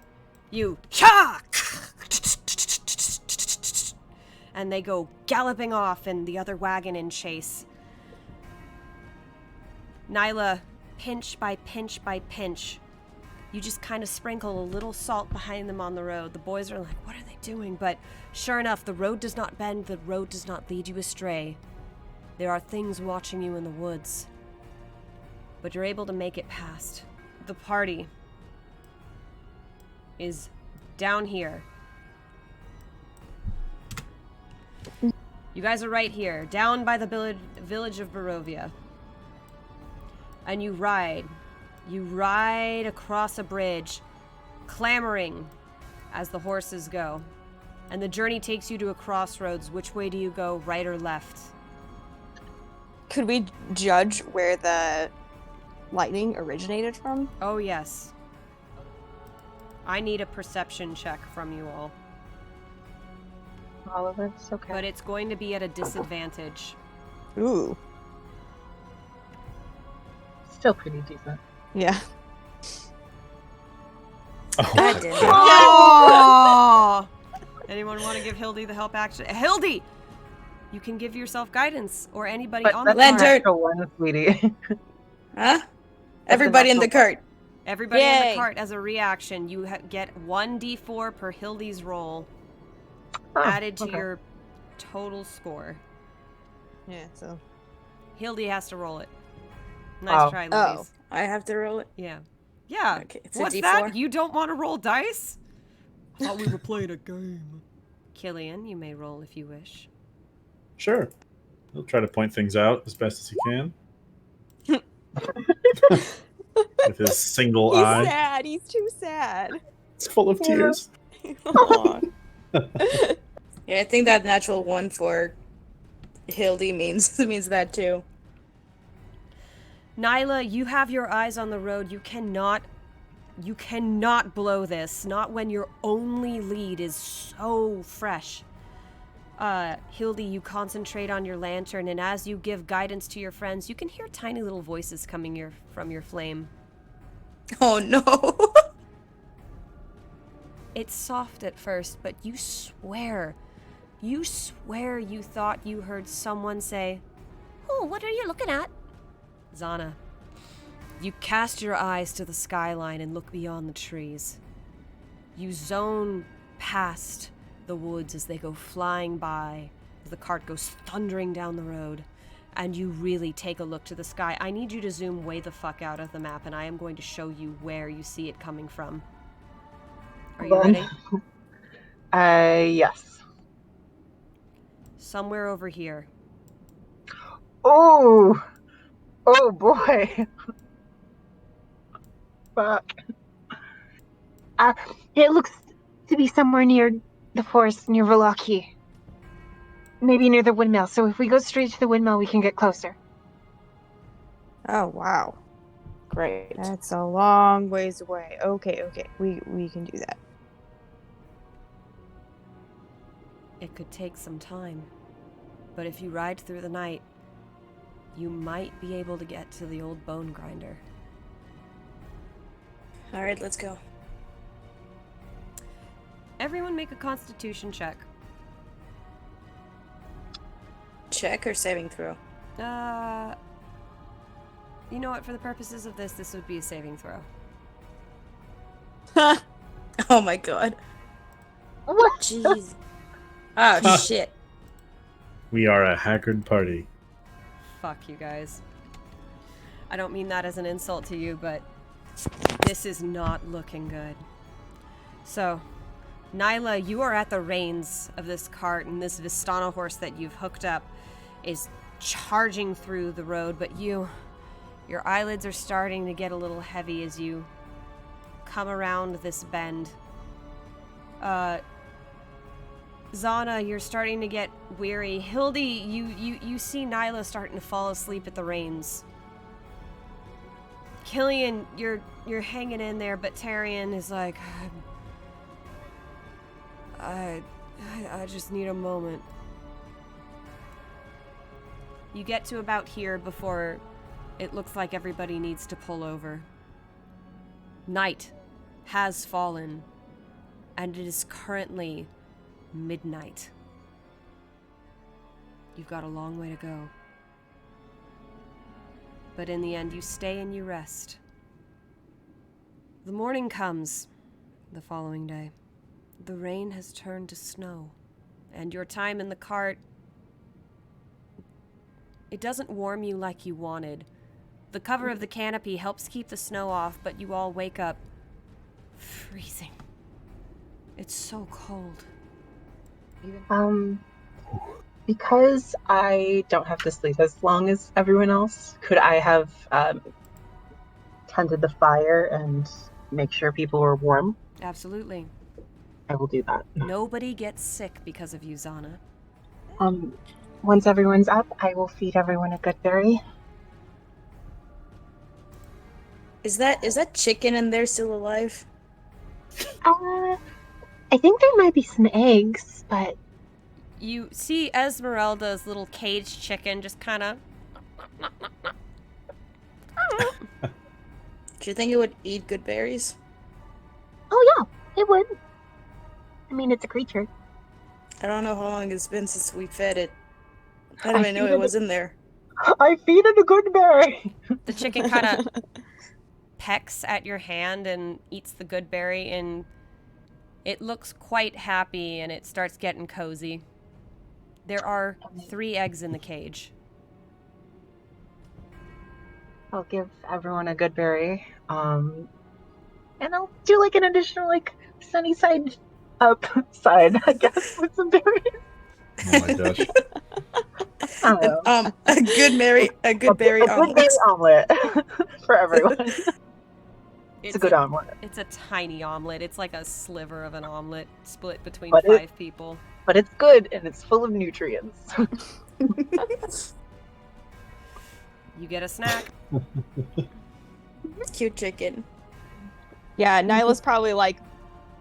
You chuck! And they go galloping off in the other wagon in chase. Nyla, pinch by pinch by pinch, you just kind of sprinkle a little salt behind them on the road. The boys are like, what are they doing? But sure enough, the road does not bend, the road does not lead you astray. There are things watching you in the woods. But you're able to make it past. The party is down here. You guys are right here, down by the village of Barovia. And you ride across a bridge, clamoring as the horses go. And the journey takes you to a crossroads. Which way do you go, right or left? Could we judge where the lightning originated from? Oh, yes. I need a perception check from you all. All of it's okay. But it's going to be at a disadvantage. Ooh. Still pretty decent. Yeah. Oh, I my did. God. Oh! Anyone want to give Hildy the help action? Hildy! You can give yourself guidance, or anybody But on the that's cart. an Lantern. extra one, sweetie. Huh? Everybody in the natural cart. Everybody in Yay. the cart as a reaction. You get 1d4 per Hildy's roll Oh, added to okay. your total score. Yeah, so. Hildy has to roll it. Nice Oh. try, Oh. ladies. I have to roll it. Yeah. Yeah. Okay, it's a What's D4. that? You don't want to roll dice? Thought we were playing a game. Killian, you may roll if you wish. Sure. He'll try to point things out as best as he can. With his single He's eye. sad. He's too sad. It's full of tears. Aw. Yeah, I think that natural one for Hildy means that too. Nyla, you have your eyes on the road. You cannot blow this. Not when your only lead is so fresh. Hildy, you concentrate on your lantern, and as you give guidance to your friends, you can hear tiny little voices coming from your flame. Oh no. It's soft at first, but you swear you thought you heard someone say, "Oh, what are you looking at?" Zhana, you cast your eyes to the skyline and look beyond the trees. You zone past the woods as they go flying by, as the cart goes thundering down the road, and you really take a look to the sky. I need you to zoom way the fuck out of the map, and I am going to show you where you see it coming from. Are you ready? Yes. Somewhere over here. Oh boy. Fuck. It looks to be somewhere near the forest, near Velaki. Maybe near the windmill. So if we go straight to the windmill, we can get closer. Oh, wow. Great. That's a long ways away. Okay. We can do that. It could take some time, but if you ride through the night, you might be able to get to the old bone grinder. Alright, let's go. Everyone make a constitution check. Check or saving throw? You know what, for the purposes of this would be a saving throw. Oh my god. What? Jeez. Oh shit. We are a haggard party. Fuck you guys. I don't mean that as an insult to you, but this is not looking good. So, Nyla, you are at the reins of this cart, and this Vistana horse that you've hooked up is charging through the road, but your eyelids are starting to get a little heavy as you come around this bend. Zhana, you're starting to get weary. Hildy, you see Nyla starting to fall asleep at the reins. Killian, you're hanging in there, but Tarian is like, I just need a moment. You get to about here before it looks like everybody needs to pull over. Night has fallen, and it is currently midnight. You've got a long way to go. But in the end, you stay and you rest. The morning comes the following day. The rain has turned to snow, and your time in the cart, it doesn't warm you like you wanted. The cover of the canopy helps keep the snow off, but you all wake up freezing. It's so cold. Because I don't have to sleep as long as everyone else, could I have tended the fire and make sure people were warm? Absolutely. I will do that. Nobody gets sick because of you, Zhana. Once everyone's up, I will feed everyone a good berry. Is that chicken in there still alive? I think there might be some eggs, but You see Ezmerelda's little caged chicken just kind of... Do you think it would eat good berries? oh yeah, it would. I mean, it's a creature. I don't know how long it's been since we fed it. How did I know feed it was in there? I feed it a good berry. The chicken kind of pecks at your hand and eats the good berry, and it looks quite happy, and it starts getting cozy. There are 3 eggs in the cage. I'll give everyone a good berry. And I'll do like an additional sunny side up side, I guess, with some berries. Oh my gosh. I don't know. A good berry A good berry omelet for everyone. It's a good omelet. It's a tiny omelet. It's like a sliver of an omelet split between But 5 people. But it's good and it's full of nutrients. You get a snack. Cute chicken. Yeah, Nyla's probably like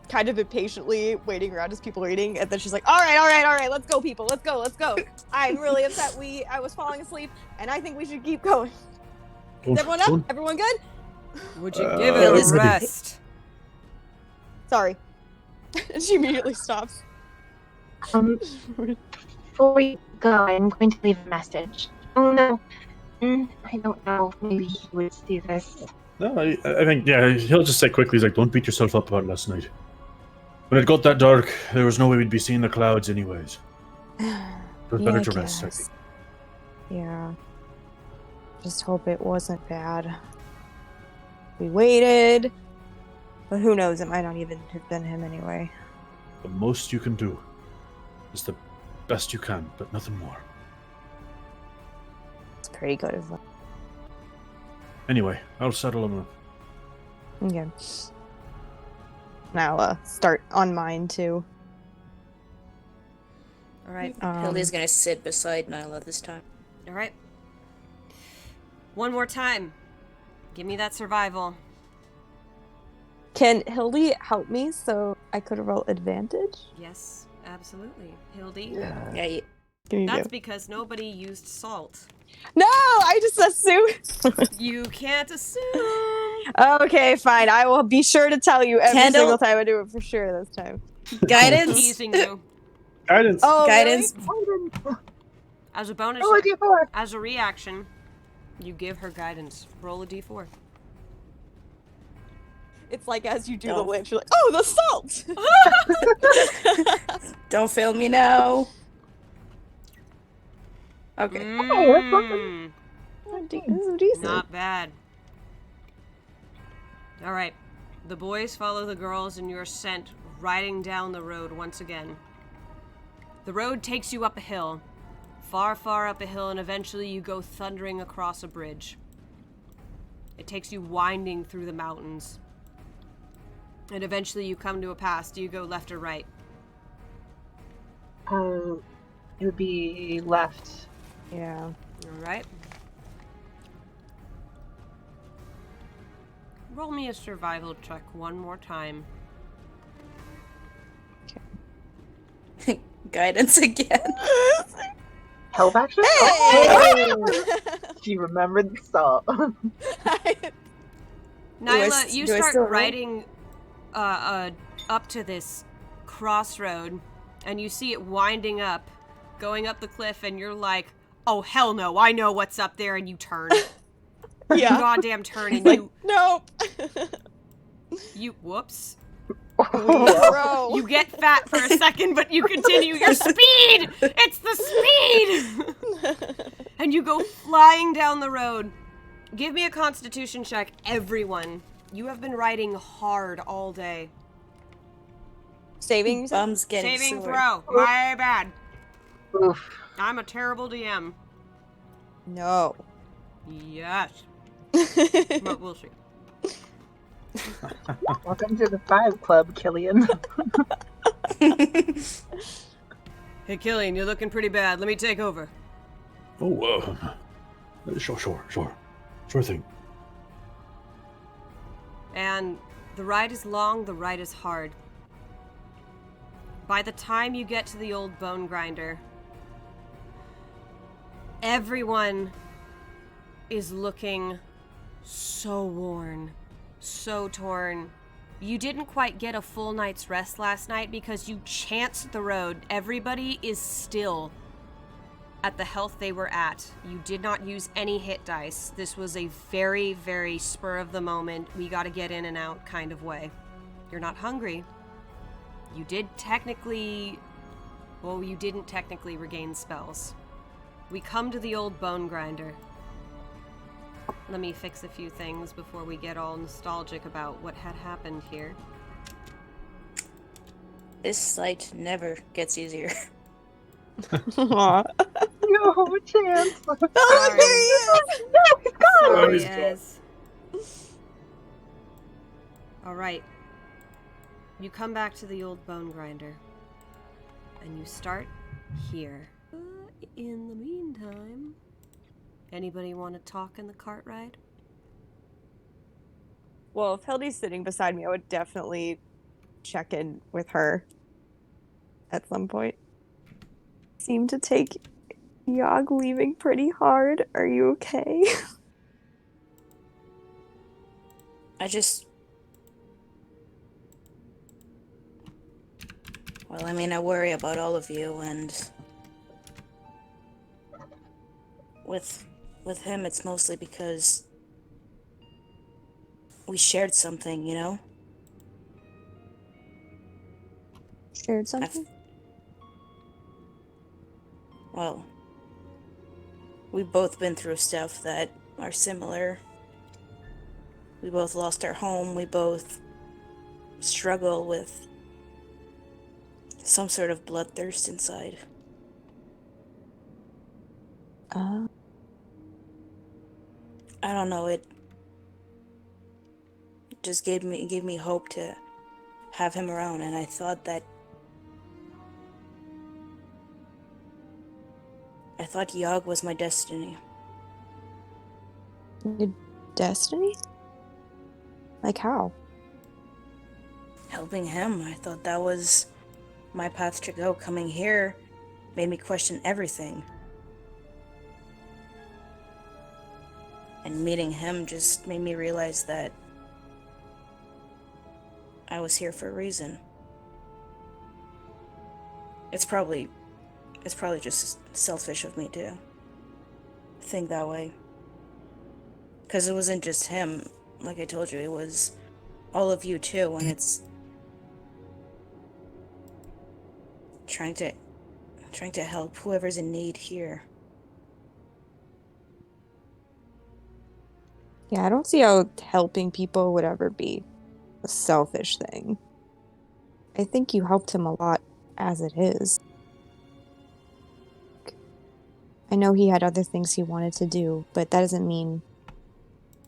kind of impatiently waiting around as people are eating, and then she's like, all right, let's go, people, let's go. I'm really upset I was falling asleep, and I think we should keep going. Is everyone up? Everyone good? Would you give it a rest? Sorry. And she immediately stops. Before we go, I'm going to leave a message. Oh no. I don't know. Maybe he would see this. No, I think, yeah, he'll just say quickly, he's like, don't beat yourself up about last night. When it got that dark, there was no way we'd be seeing the clouds anyways. It was better to rest, I think. Yeah. Just hope it wasn't bad. We waited. But who knows, it might not even have been him anyway. The most you can do is the best you can, but nothing more. It's pretty good of them. Anyway, I'll settle him up. Okay. Now, start on mine too. All right. Hildy's gonna sit beside Nyla this time. All right. One more time. Give me that survival. Can Hildy help me so I could roll advantage? Yes, absolutely. Hildy. Yeah. That's because nobody used salt. No, I just assume. You can't assume. Okay, fine. I will be sure to tell you every Candle? single time I do it for sure this time. Guidance. Teasing you. Guidance. Oh, Guidance. Really? As a bonus, Oh, a D4. as a reaction, you give her guidance. Roll a d4. It's like as you do the Oh. witch, you're like, oh, the salt! Don't fail me now. Okay. Mm, This is decent. not bad. All right. The boys follow the girls and you're sent riding down the road once again. The road takes you up a hill. Far, far up a hill, and eventually you go thundering across a bridge. It takes you winding through the mountains. And eventually you come to a pass. Do you go left or right? It would be left. Yeah. All right. Roll me a survival check one more time. Guidance again. Help action? Hey! Oh! She remembered the salt. Nyla, you do I start still roll? riding up to this crossroad, and you see it winding up, going up the cliff, and you're like, oh, hell no, I know what's up there, and you turn. Yeah. Goddamn turn, and Like, nope. you, whoops. Bro. You get fat for a second, but you continue your speed! It's the speed! And you go flying down the road. Give me a constitution check, everyone. You have been riding hard all day. Saving? Bum's getting Saving sore. throw. My bad. Oof. I'm a terrible DM. No. Yes. But we'll see. Welcome to the 5 Club, Killian. Hey, Killian, you're looking pretty bad. Let me take over. Oh, sure thing. And the ride is long, the ride is hard. By the time you get to the old bone grinder, everyone is looking so worn, so torn. You didn't quite get a full night's rest last night because you chanced the road. Everybody is still at the health they were at. You did not use any hit dice. This was a very, very spur of the moment, we gotta get in and out kind of way. You're not hungry. You did technically... Well, you didn't technically regain spells. We come to the old bone grinder. Let me fix a few things before we get all nostalgic about what had happened here. This sight never gets easier. Aw. No chance. Oh, there he is! No, he's gone. Oh, he's Sorry, Ez. Alright. You come back to the old bone grinder. And you start here. In the meantime... Anybody want to talk in the cart ride? Well, if Hildy's sitting beside me, I would definitely check in with her at some point. Seem to take Yogg leaving pretty hard. Are you okay? Well, I mean, I worry about all of you, and with him, it's mostly because we shared something, you know? Shared something? Well, we've both been through stuff that are similar. We both lost our home. We both struggle with some sort of bloodthirst inside. I don't know, it just gave me hope to have him around, and I thought Yogg was my destiny. Your destiny? Like how? Helping him, I thought that was my path to go. Coming here made me question everything. And meeting him just made me realize that I was here for a reason. It's probably just selfish of me to think that way. Because it wasn't just him, like I told you, it was all of you too, and it's trying to help whoever's in need here. Yeah, I don't see how helping people would ever be a selfish thing. I think you helped him a lot as it is. I know he had other things he wanted to do, but that doesn't mean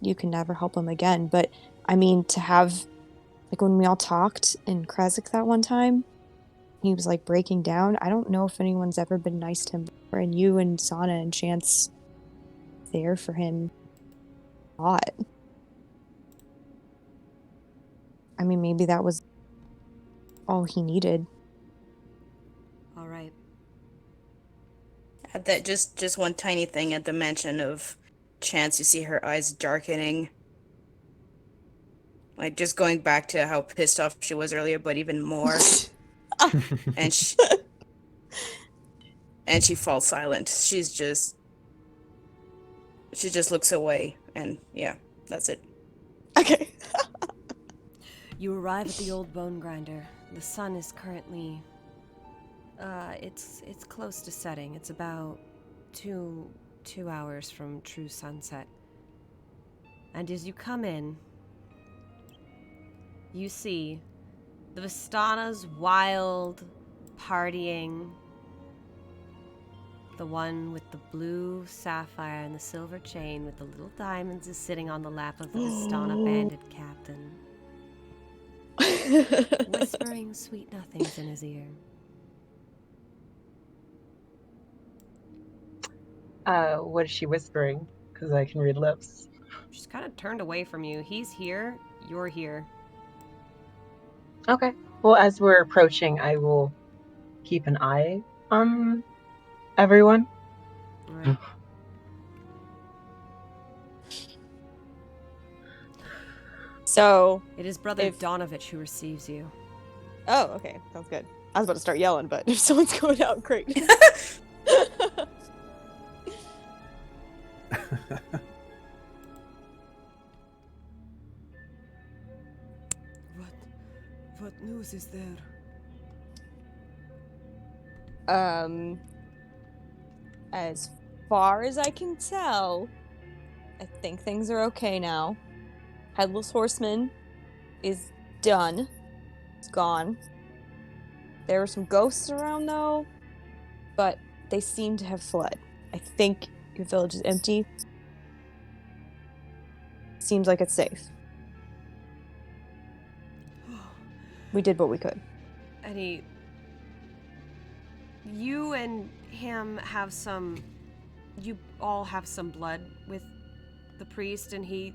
you can never help him again. But I mean, to have, like, when we all talked in Kresik that one time, he was like breaking down. I don't know if anyone's ever been nice to him before, and you and Zhana and Chance there for him a lot. I mean, maybe that was all he needed. All right. At that just one tiny thing at the mention of Chance, you see her eyes darkening. Like, just going back to how pissed off she was earlier, but even more. and she falls silent. She just looks away, and yeah, that's it. Okay. You arrive at the old bone grinder. The sun is currently it's close to setting. It's about two hours from true sunset. And as you come in, you see the Vistana's wild partying. The one with the blue sapphire and the silver chain with the little diamonds is sitting on the lap of the Vistana bandit captain, whispering sweet nothings in his ear. What is she whispering? Because I can read lips. She's kind of turned away from you. He's here, you're here. Okay. Well, as we're approaching, I will keep an eye on everyone. Right. So, It is Brother Donovich who receives you. oh, okay, sounds good. I was about to start yelling, but if someone's going out, great. What news is there? As far as I can tell, I think things are okay now. Headless Horseman is done. It's gone. There were some ghosts around though, but they seem to have fled. I think your village is empty. Seems like it's safe. We did what we could. You and him have some you all have some blood with the priest, and he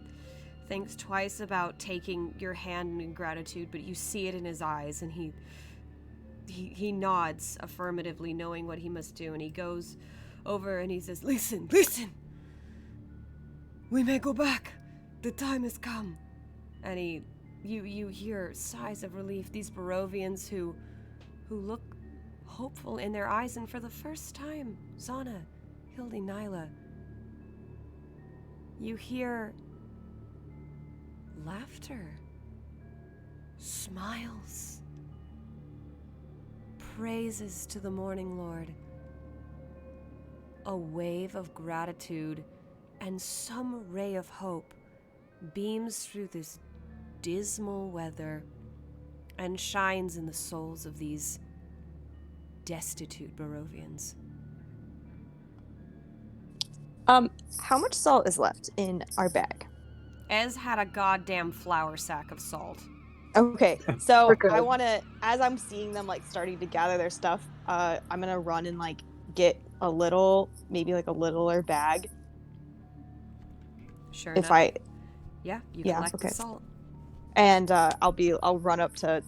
thinks twice about taking your hand in gratitude, but you see it in his eyes, and he nods affirmatively, knowing what he must do, and he goes over and he says, listen, we may go back. The time has come. And you hear sighs of relief. These Barovians who look hopeful in their eyes, and for the first time, Zhana, Hildy, Nyla, you hear laughter, smiles, praises to the Morning Lord, a wave of gratitude, and some ray of hope beams through this dismal weather and shines in the souls of these destitute Barovians. How much salt is left in our bag? Ez had a goddamn flour sack of salt. Okay, so We're good. I want to, as I'm seeing them like starting to gather their stuff, I'm gonna run and like get a little, maybe like a littler bag. Sure If enough. You collect okay. the salt. And I'll run up to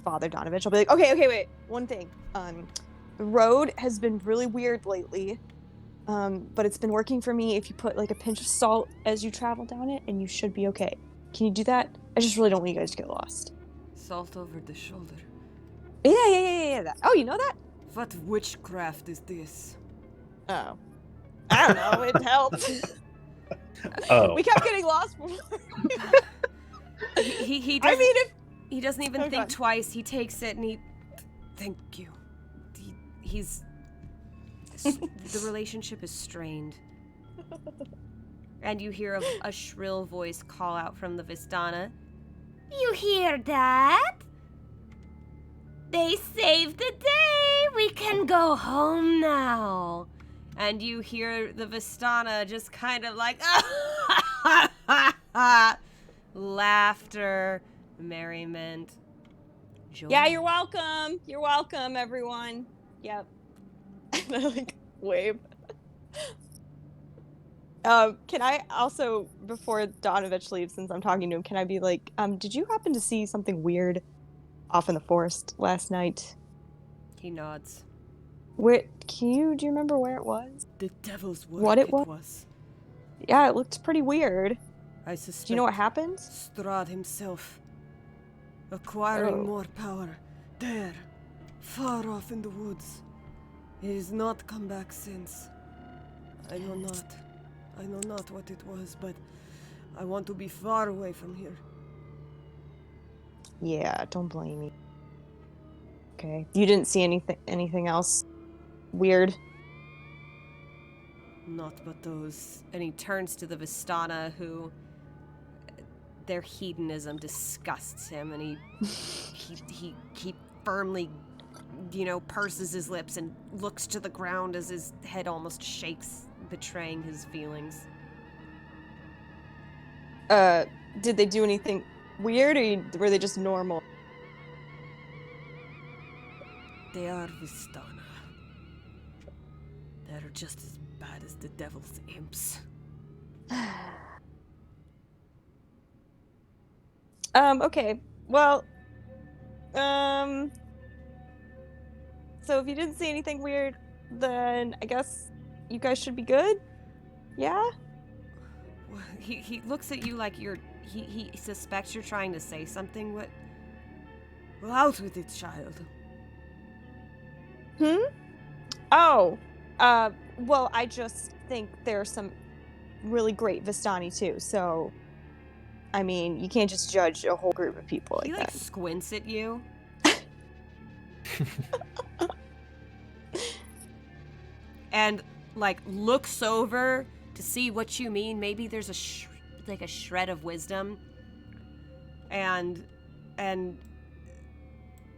Father Donovich. I'll be like, okay, wait, one thing. The road has been really weird lately, but it's been working for me if you put like a pinch of salt as you travel down it, and you should be okay. Can you do that? I just really don't want you guys to get lost. Salt over the shoulder. Yeah. That. Oh, you know that? What witchcraft is this? Oh. I don't know, it helps. Oh. We kept getting lost before. He I doesn't, mean, if... he doesn't even Oh, think God. twice. He takes it and he... Thank you. The relationship is strained. And you hear a shrill voice call out from the Vistana. You hear that? They saved the day! We can go home now! And you hear the Vistana just kind of like... laughter, merriment, joy. Yeah, you're welcome. You're welcome, everyone. Yep. And I like wave. Can I also, before Donovich leaves, since I'm talking to him, can I be like, did you happen to see something weird off in the forest last night? He nods. Where, do you remember where it was? The devil's work What it was? Yeah, it looked pretty weird. I suspect Do you know what happened? Strahd himself, acquiring Oh. more power, there, far off in the woods. He has not come back since. I know not what it was, but I want to be far away from here. Yeah, don't blame me. Okay. You didn't see anything else weird? Not but those. And he turns to the Vistana, who their hedonism disgusts him, and he firmly, purses his lips and looks to the ground as his head almost shakes, betraying his feelings. Did they do anything weird, or were they just normal? They are Vistana. They're just as bad as the devil's imps. Okay. Well, so if you didn't see anything weird, then I guess you guys should be good? Yeah? Well, he looks at you like he suspects you're trying to say something. What? Well, out with it, child. Oh, well, I just think there's some really great Vistani too, so, I mean, you can't just judge a whole group of people He like that. squints at you. And looks over to see what you mean. Maybe there's a shred of wisdom. And the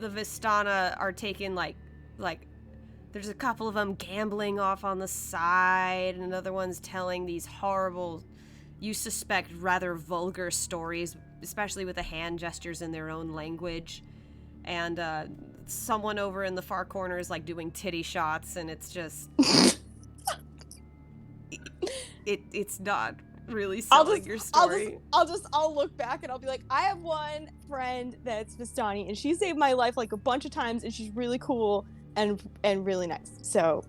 Vistana are taking like there's a couple of them gambling off on the side, and another one's telling these horrible, you suspect rather vulgar stories, especially with the hand gestures in their own language. And someone over in the far corner is doing titty shots, and it's just it's not really I'll selling your story. I'll look back and I'll be like, I have one friend that's Vistani, and she saved my life like a bunch of times, and she's really cool and really nice. So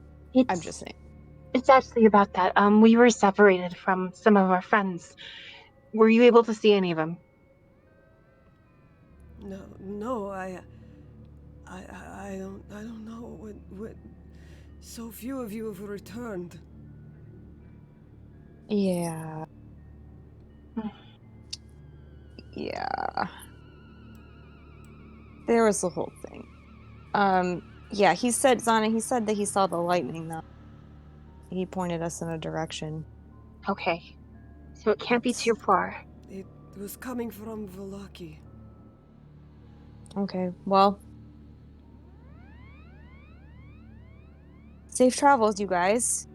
I'm just saying. It's actually about that. We were separated from some of our friends. Were you able to see any of them? No, I don't know what. So few of you have returned. Yeah. Yeah. There was the whole thing. Yeah, Zhana, he said that he saw the lightning, though. He pointed us in a direction. Okay. So it can't be too far. It was coming from Velaki. Okay, well. Safe travels, you guys.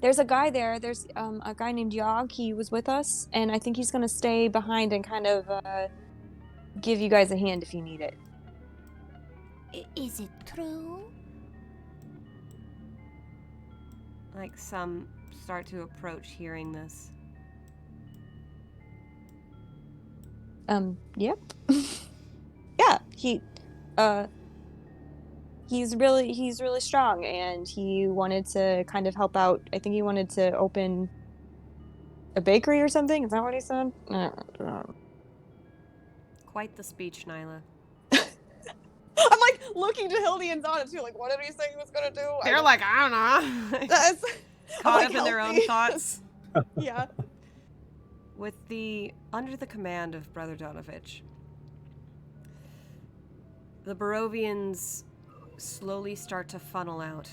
There's a guy there. There's a guy named Yog. He was with us, and I think he's gonna stay behind and kind of give you guys a hand if you need it. Is it true? Like some start to approach hearing this. Yep. Yeah, he's really strong, and he wanted to kind of help out. I think he wanted to open a bakery or something. Is that what he said? Quite the speech, Nyla. I'm like looking to Hildy and Zhana too. Like, what did he say he was gonna do? They're like, I don't know. That's Caught like, up in their own thoughts. Yeah. Under the command of Brother Donovich, the Barovians slowly start to funnel out,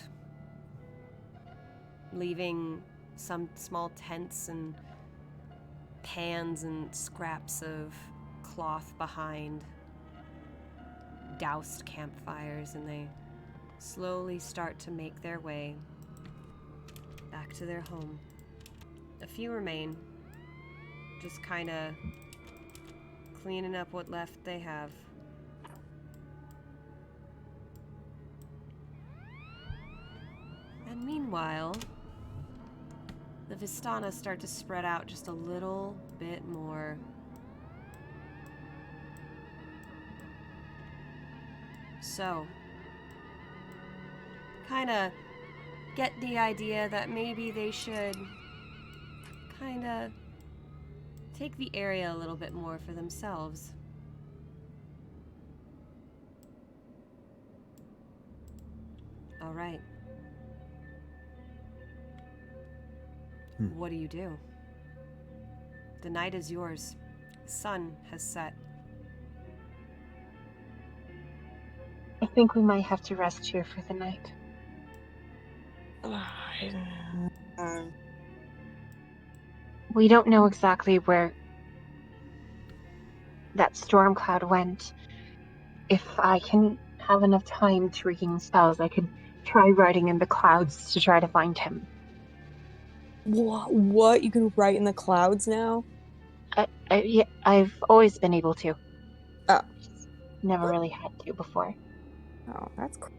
leaving some small tents and pans and scraps of cloth behind, doused campfires, and they slowly start to make their way back to their home. A few remain, just kind of cleaning up what left they have. And meanwhile, the Vistana start to spread out just a little bit more. So, kind of get the idea that maybe they should kind of take the area a little bit more for themselves. All right. What do you do? The night is yours. The sun has set. I think we might have to rest here for the night. We don't know exactly where that storm cloud went. If I can have enough time to regain spells, I could try riding in the clouds to try to find him. What? You can write in the clouds now? Yeah, I've always been able to. Oh. Never really had to before. Oh, that's cool.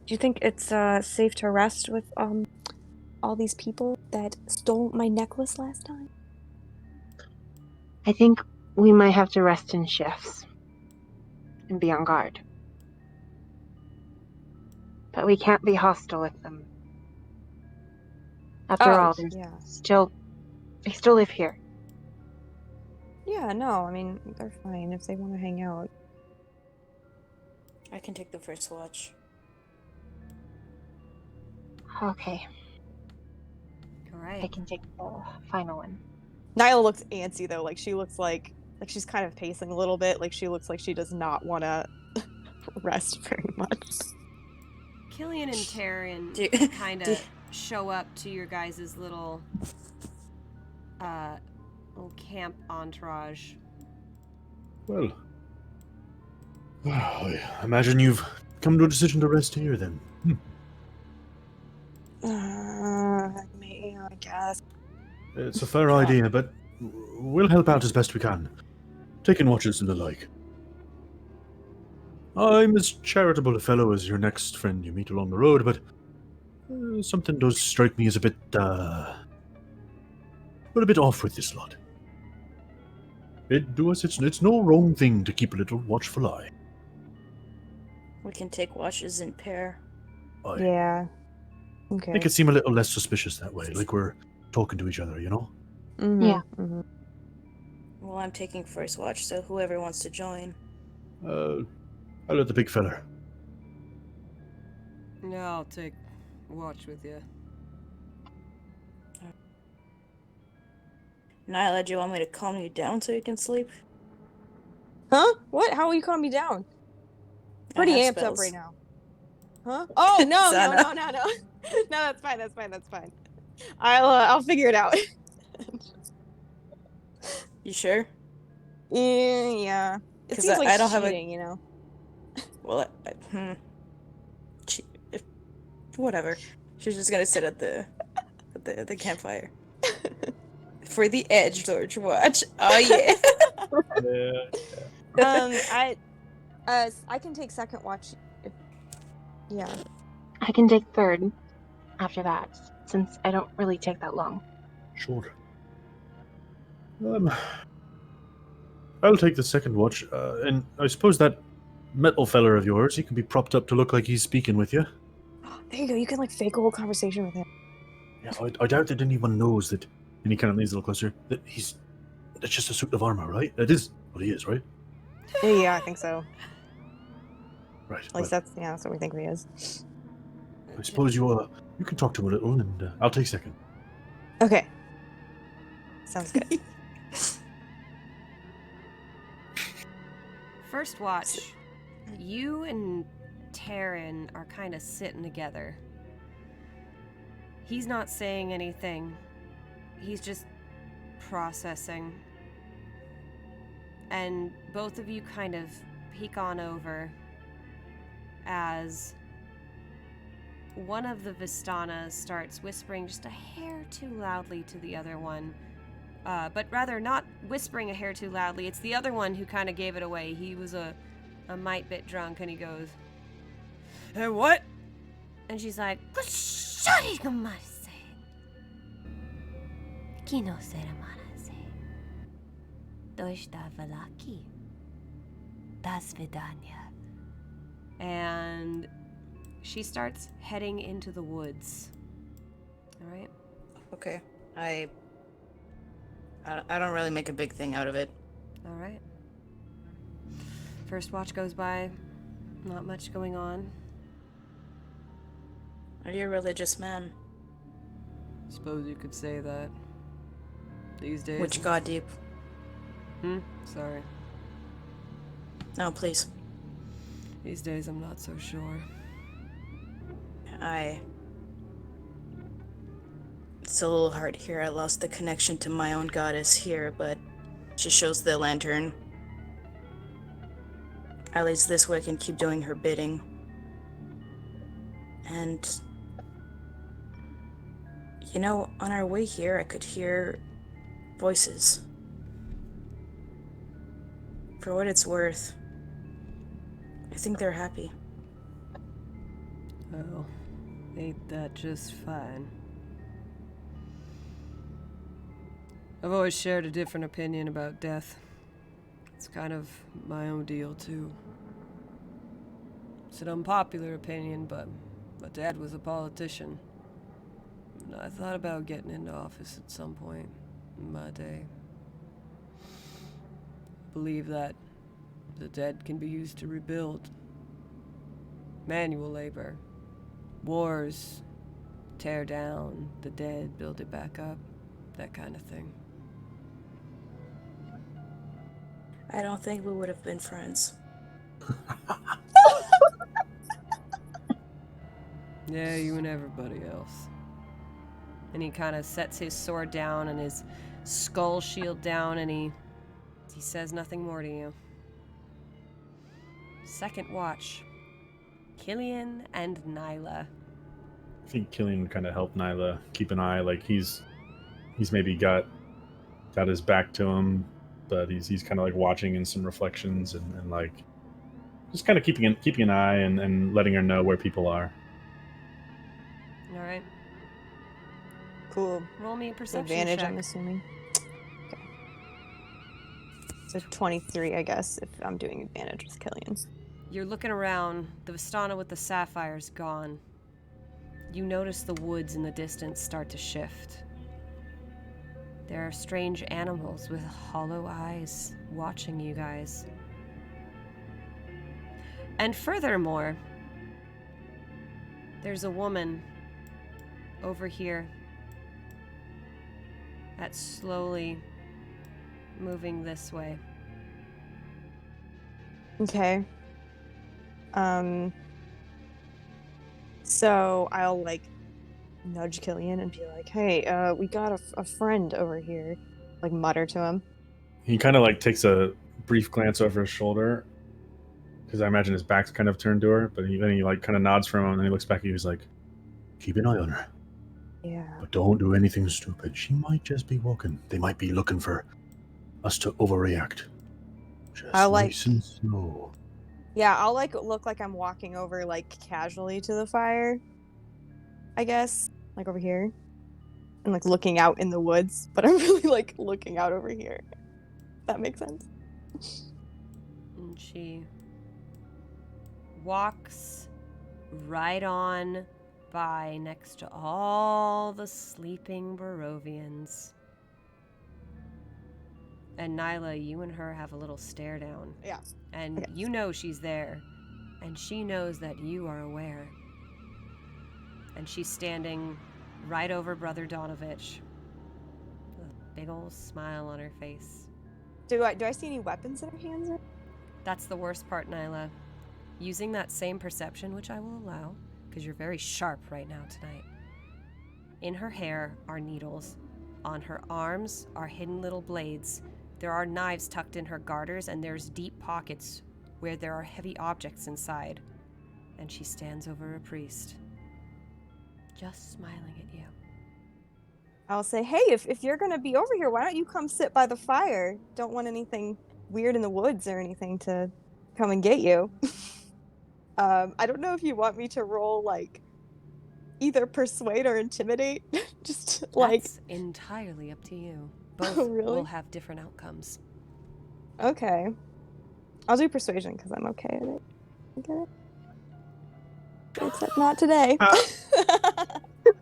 Do you think it's safe to rest with all these people that stole my necklace last time? I think we might have to rest in shifts and be on guard. But we can't be hostile with them. After all, they still live here. Yeah, no, I mean, they're fine if they want to hang out. I can take the first watch. Okay. All right. I can take the final one. Nyla looks antsy though, like she looks like she's kind of pacing a little bit, like she looks like she does not want to rest very much. Killian and Taryn kind of show up to your guys' little camp entourage. Well, I imagine you've come to a decision to rest here then. Maybe, I guess. It's a fair idea, but we'll help out as best we can. Taking watches and the like. I'm as charitable a fellow as your next friend you meet along the road, but something does strike me as a bit off with this lot. It's no wrong thing to keep a little watchful eye. We can take watches in pair. Aye. Yeah. Okay. Make it seem a little less suspicious that way, like we're talking to each other, you know? Mhm, Yeah. mhm. Well, I'm taking first watch, so whoever wants to join. I'll let the big fella. Yeah, I'll take watch with you. Nyla, do you want me to calm you down so you can sleep? Huh? What? How will you calm me down? I Pretty have amped up spells. right now. Huh? Oh no, no, Zhana. no, no, no. No, that's fine. That's fine. That's fine. I'll figure it out. You sure? Yeah. It 'Cause seems like I don't have a- cheating, you know. Well, whatever. She's just gonna sit at the campfire. For the Edge Lord watch. Oh yeah. Yeah. I can take second watch. Yeah. I can take third after that, since I don't really take that long. Sure. I'll take the second watch, and I suppose that metal feller of yours, he can be propped up to look like he's speaking with you. There you go. You can like fake a whole conversation with him. Yeah, I doubt that anyone knows that, and he kind of leans a little closer, that that's just a suit of armor, right? That is what he is, right? Yeah, I think so. Right. At least that's what we think he is. I suppose you can talk to him a little, and I'll take second. Okay. Sounds good. First watch, you and Taryn are kind of sitting together. He's not saying anything. He's just processing. And both of you kind of peek on over as one of the Vistanas starts whispering just a hair too loudly to the other one. But rather not whispering a hair too loudly. It's the other one who kind of gave it away. He was a mite bit drunk, and he goes, "Hey, what?" And she's like, and she starts heading into the woods. All right. Okay. I don't really make a big thing out of it. All right. First watch goes by. Not much going on. Are you a religious man? Suppose you could say that. These days. Which god do you... Sorry. No, please. These days I'm not so sure. It's a little hard here. I lost the connection to my own goddess here, but she shows the lantern. At least this way I can keep doing her bidding. And... you know, on our way here, I could hear voices. For what it's worth, I think they're happy. Oh, ain't that just fine? I've always shared a different opinion about death. It's kind of my own deal, too. It's an unpopular opinion, but my dad was a politician. And I thought about getting into office at some point in my day. I believe that the dead can be used to rebuild. Manual labor. Wars. Tear down the dead, build it back up. That kind of thing. I don't think we would have been friends. Yeah, you and everybody else. And he kind of sets his sword down and his skull shield down, and he says nothing more to you. Second watch. Killian and Nyla. I think Killian would kind of help Nyla keep an eye. Like he's maybe got his back to him, but he's kind of like watching in some reflections and like Just kind of keeping an eye and letting her know where people are. All right. Cool. Roll me a perception Advantage, check. I'm assuming. Okay. So 23, I guess, if I'm doing advantage with Killian. You're looking around. The Vistana with the sapphire's gone. You notice the woods in the distance start to shift. There are strange animals with hollow eyes watching you guys. And furthermore, there's a woman over here that's slowly moving this way. Okay. So I'll like nudge Killian and be like, "Hey, we got a friend over here." Like mutter to him. He kind of like takes a brief glance over his shoulder, because I imagine his back's kind of turned to her. But then he like kind of nods for him, and then he looks back at you. He's like, "Keep an eye on her, Yeah. but don't do anything stupid. She might just be walking. They might be looking for us to overreact. Just I like- nice and slow." Yeah, I'll like look like I'm walking over like casually to the fire. I guess. Like over here. And like looking out in the woods. But I'm really like looking out over here. That makes sense. And she walks right on by next to all the sleeping Barovians. And Nyla, you and her have a little stare down. Yeah. And Okay. you know she's there. And she knows that you are aware. And she's standing right over Brother Donovich. With a big old smile on her face. Do I see any weapons in her hands? That's the worst part, Nyla. Using that same perception, which I will allow, because you're very sharp right now tonight. In her hair are needles. On her arms are hidden little blades. There are knives tucked in her garters, and there's deep pockets where there are heavy objects inside. And she stands over a priest, just smiling at you. I'll say, "Hey, if you're gonna be over here, why don't you come sit by the fire? Don't want anything weird in the woods or anything to come and get you." I don't know if you want me to roll like either persuade or intimidate. Just like That's entirely up to you. Both Oh, really? will have different outcomes. okay. I'll do persuasion because I'm okay at it. I get it. Except not today.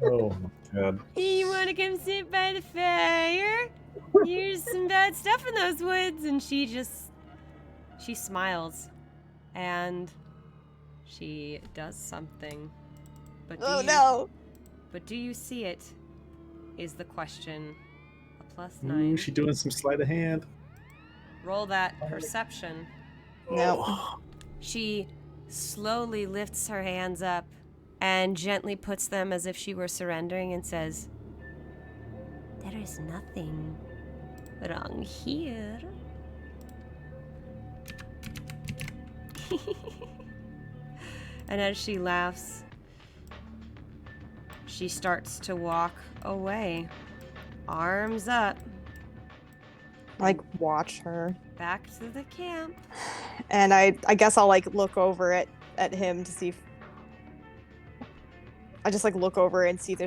Oh my god. You want to come sit by the fire? There's some bad stuff in those woods. And she smiles. And she does something. But Oh no! But do you see it? Is the question. A +9. Ooh, she doing some sleight of hand. Roll that perception. No. Oh. She slowly lifts her hands up and gently puts them as if she were surrendering and says, "There is nothing wrong here." And as she laughs, she starts to walk away, arms up, Like watch her. back to the camp. And I guess I'll like look over at him to see if I just like look over and see if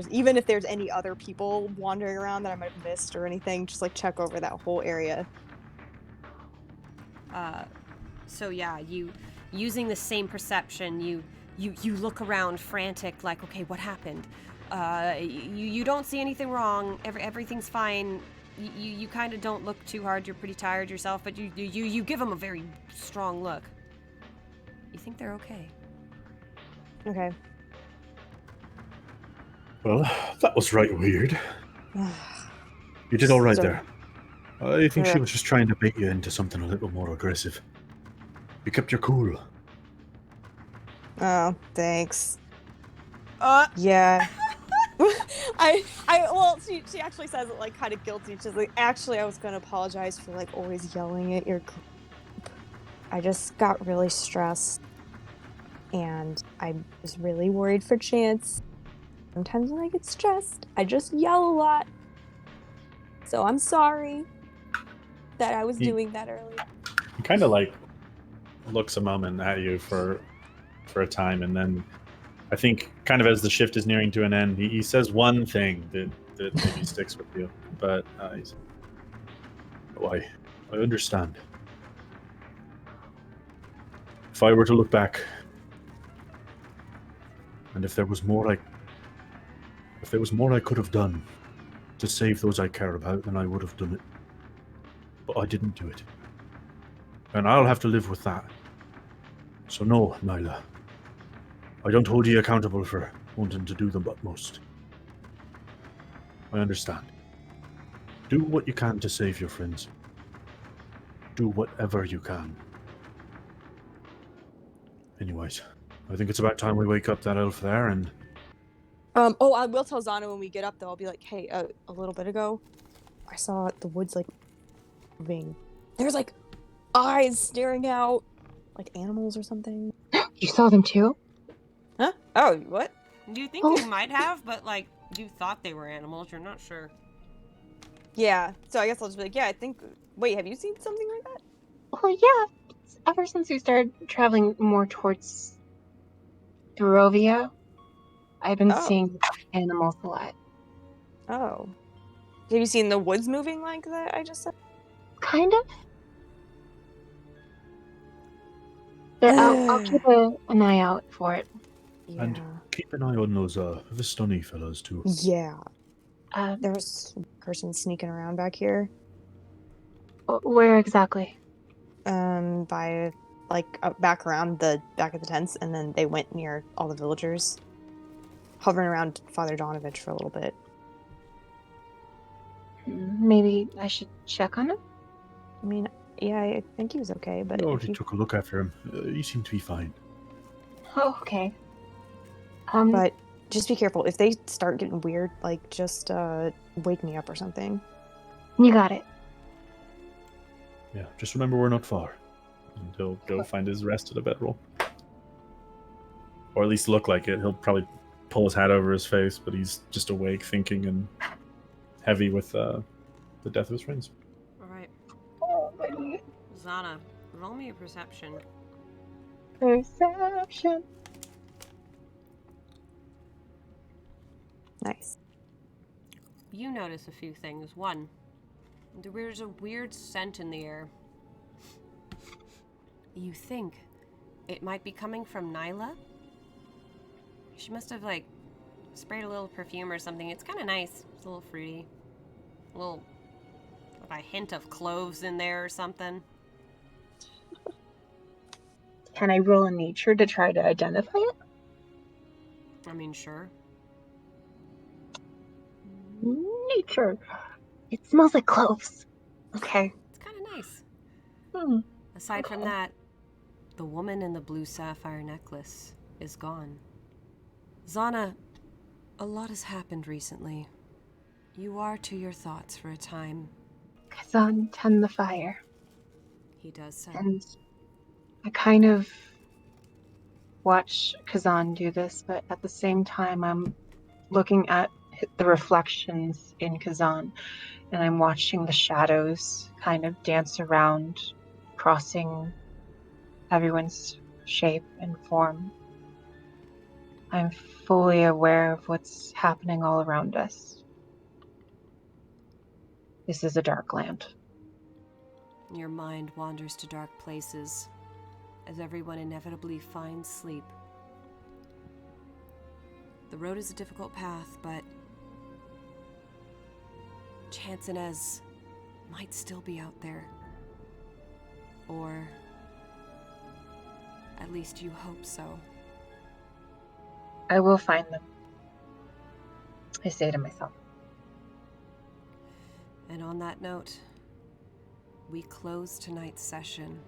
there's any other people wandering around that I might have missed or anything, just like check over that whole area. So yeah, you using the same perception, you look around frantic, like, okay, what happened? You don't see anything wrong. Everything's fine. You kind of don't look too hard. You're pretty tired yourself, but you give them a very strong look. You think they're okay? Okay. Well, that was right weird. You did all right So- there. I think she Yeah. was just trying to bait you into something a little more aggressive. You kept your cool. Oh, thanks. Yeah. Well, she actually says it like kind of guilty. She's like, actually, I was gonna apologize for like always yelling at your group. I just got really stressed, and I was really worried for Chance. Sometimes when I get stressed, I just yell a lot. So I'm sorry that I was Ye- doing that earlier. He kind of like looks a moment at you for a time, and then I think kind of as the shift is nearing to an end, he says one thing that maybe sticks with you. But he's, oh, I understand. If I were to look back, and if there was more I could have done to save those I care about, then I would have done it. But I didn't do it. And I'll have to live with that. So no, Nyla. I don't hold you accountable for wanting to do the utmost. I understand. Do what you can to save your friends. Do whatever you can. Anyways, I think it's about time we wake up that elf there and... Oh, I will tell Zhana when we get up, though. I'll be like, hey, a little bit ago, I saw the woods, like, moving. There's, like, eyes staring out, like animals or something. You saw them too? Huh? Oh, what? You think you might have, but, like, you thought they were animals. You're not sure. Yeah, so I guess I'll just be like, yeah, I think... Wait, have you seen something like that? Well, yeah. Ever since we started traveling more towards Barovia, I've been seeing animals a lot. Oh. Have you seen the woods moving like that I just said? Kind of. But I'll keep an eye out for it. Yeah. And keep an eye on those Vistani fellows too. Yeah. Um, There's a person sneaking around back here. Where exactly? By, like, back around the back of the tents, and then they went near all the villagers. Hovering around Father Donovich for a little bit. Maybe I should check on him? I mean, yeah, I think he was okay, but... I already took a look after him. He seemed to be fine. Oh, okay. But just be careful. If they start getting weird, like, just wake me up or something. You got it. Yeah, just remember we're not far. And he'll go find his rest at a bedroll. Or at least look like it. He'll probably pull his hat over his face, but he's just awake, thinking, and heavy with the death of his friends. Alright. Oh, buddy. Zhana, roll me a perception. Perception. Nice. You notice a few things. One, there's a weird scent in the air. You think it might be coming from Nyla? She must have, like, sprayed a little perfume or something. It's kind of nice. It's a little fruity. A little, like, a hint of cloves in there or something. Can I roll a nature to try to identify it? I mean, sure. Nature. It smells like cloves. Okay. It's kind of nice. Hmm. Aside from that, the woman in the blue sapphire necklace is gone. Zhana, a lot has happened recently. You are to your thoughts for a time. Kazan, tend the fire. He does so. And I kind of watch Kazan do this, but at the same time, I'm looking at the reflections in Kazan, and I'm watching the shadows kind of dance around, crossing everyone's shape and form. I'm fully aware of what's happening all around us. This is a dark land. Your mind wanders to dark places, as everyone inevitably finds sleep. The road is a difficult path, but Chance and Ez might still be out there. Or at least you hope so. I will find them, I say to myself. And on that note, we close tonight's session.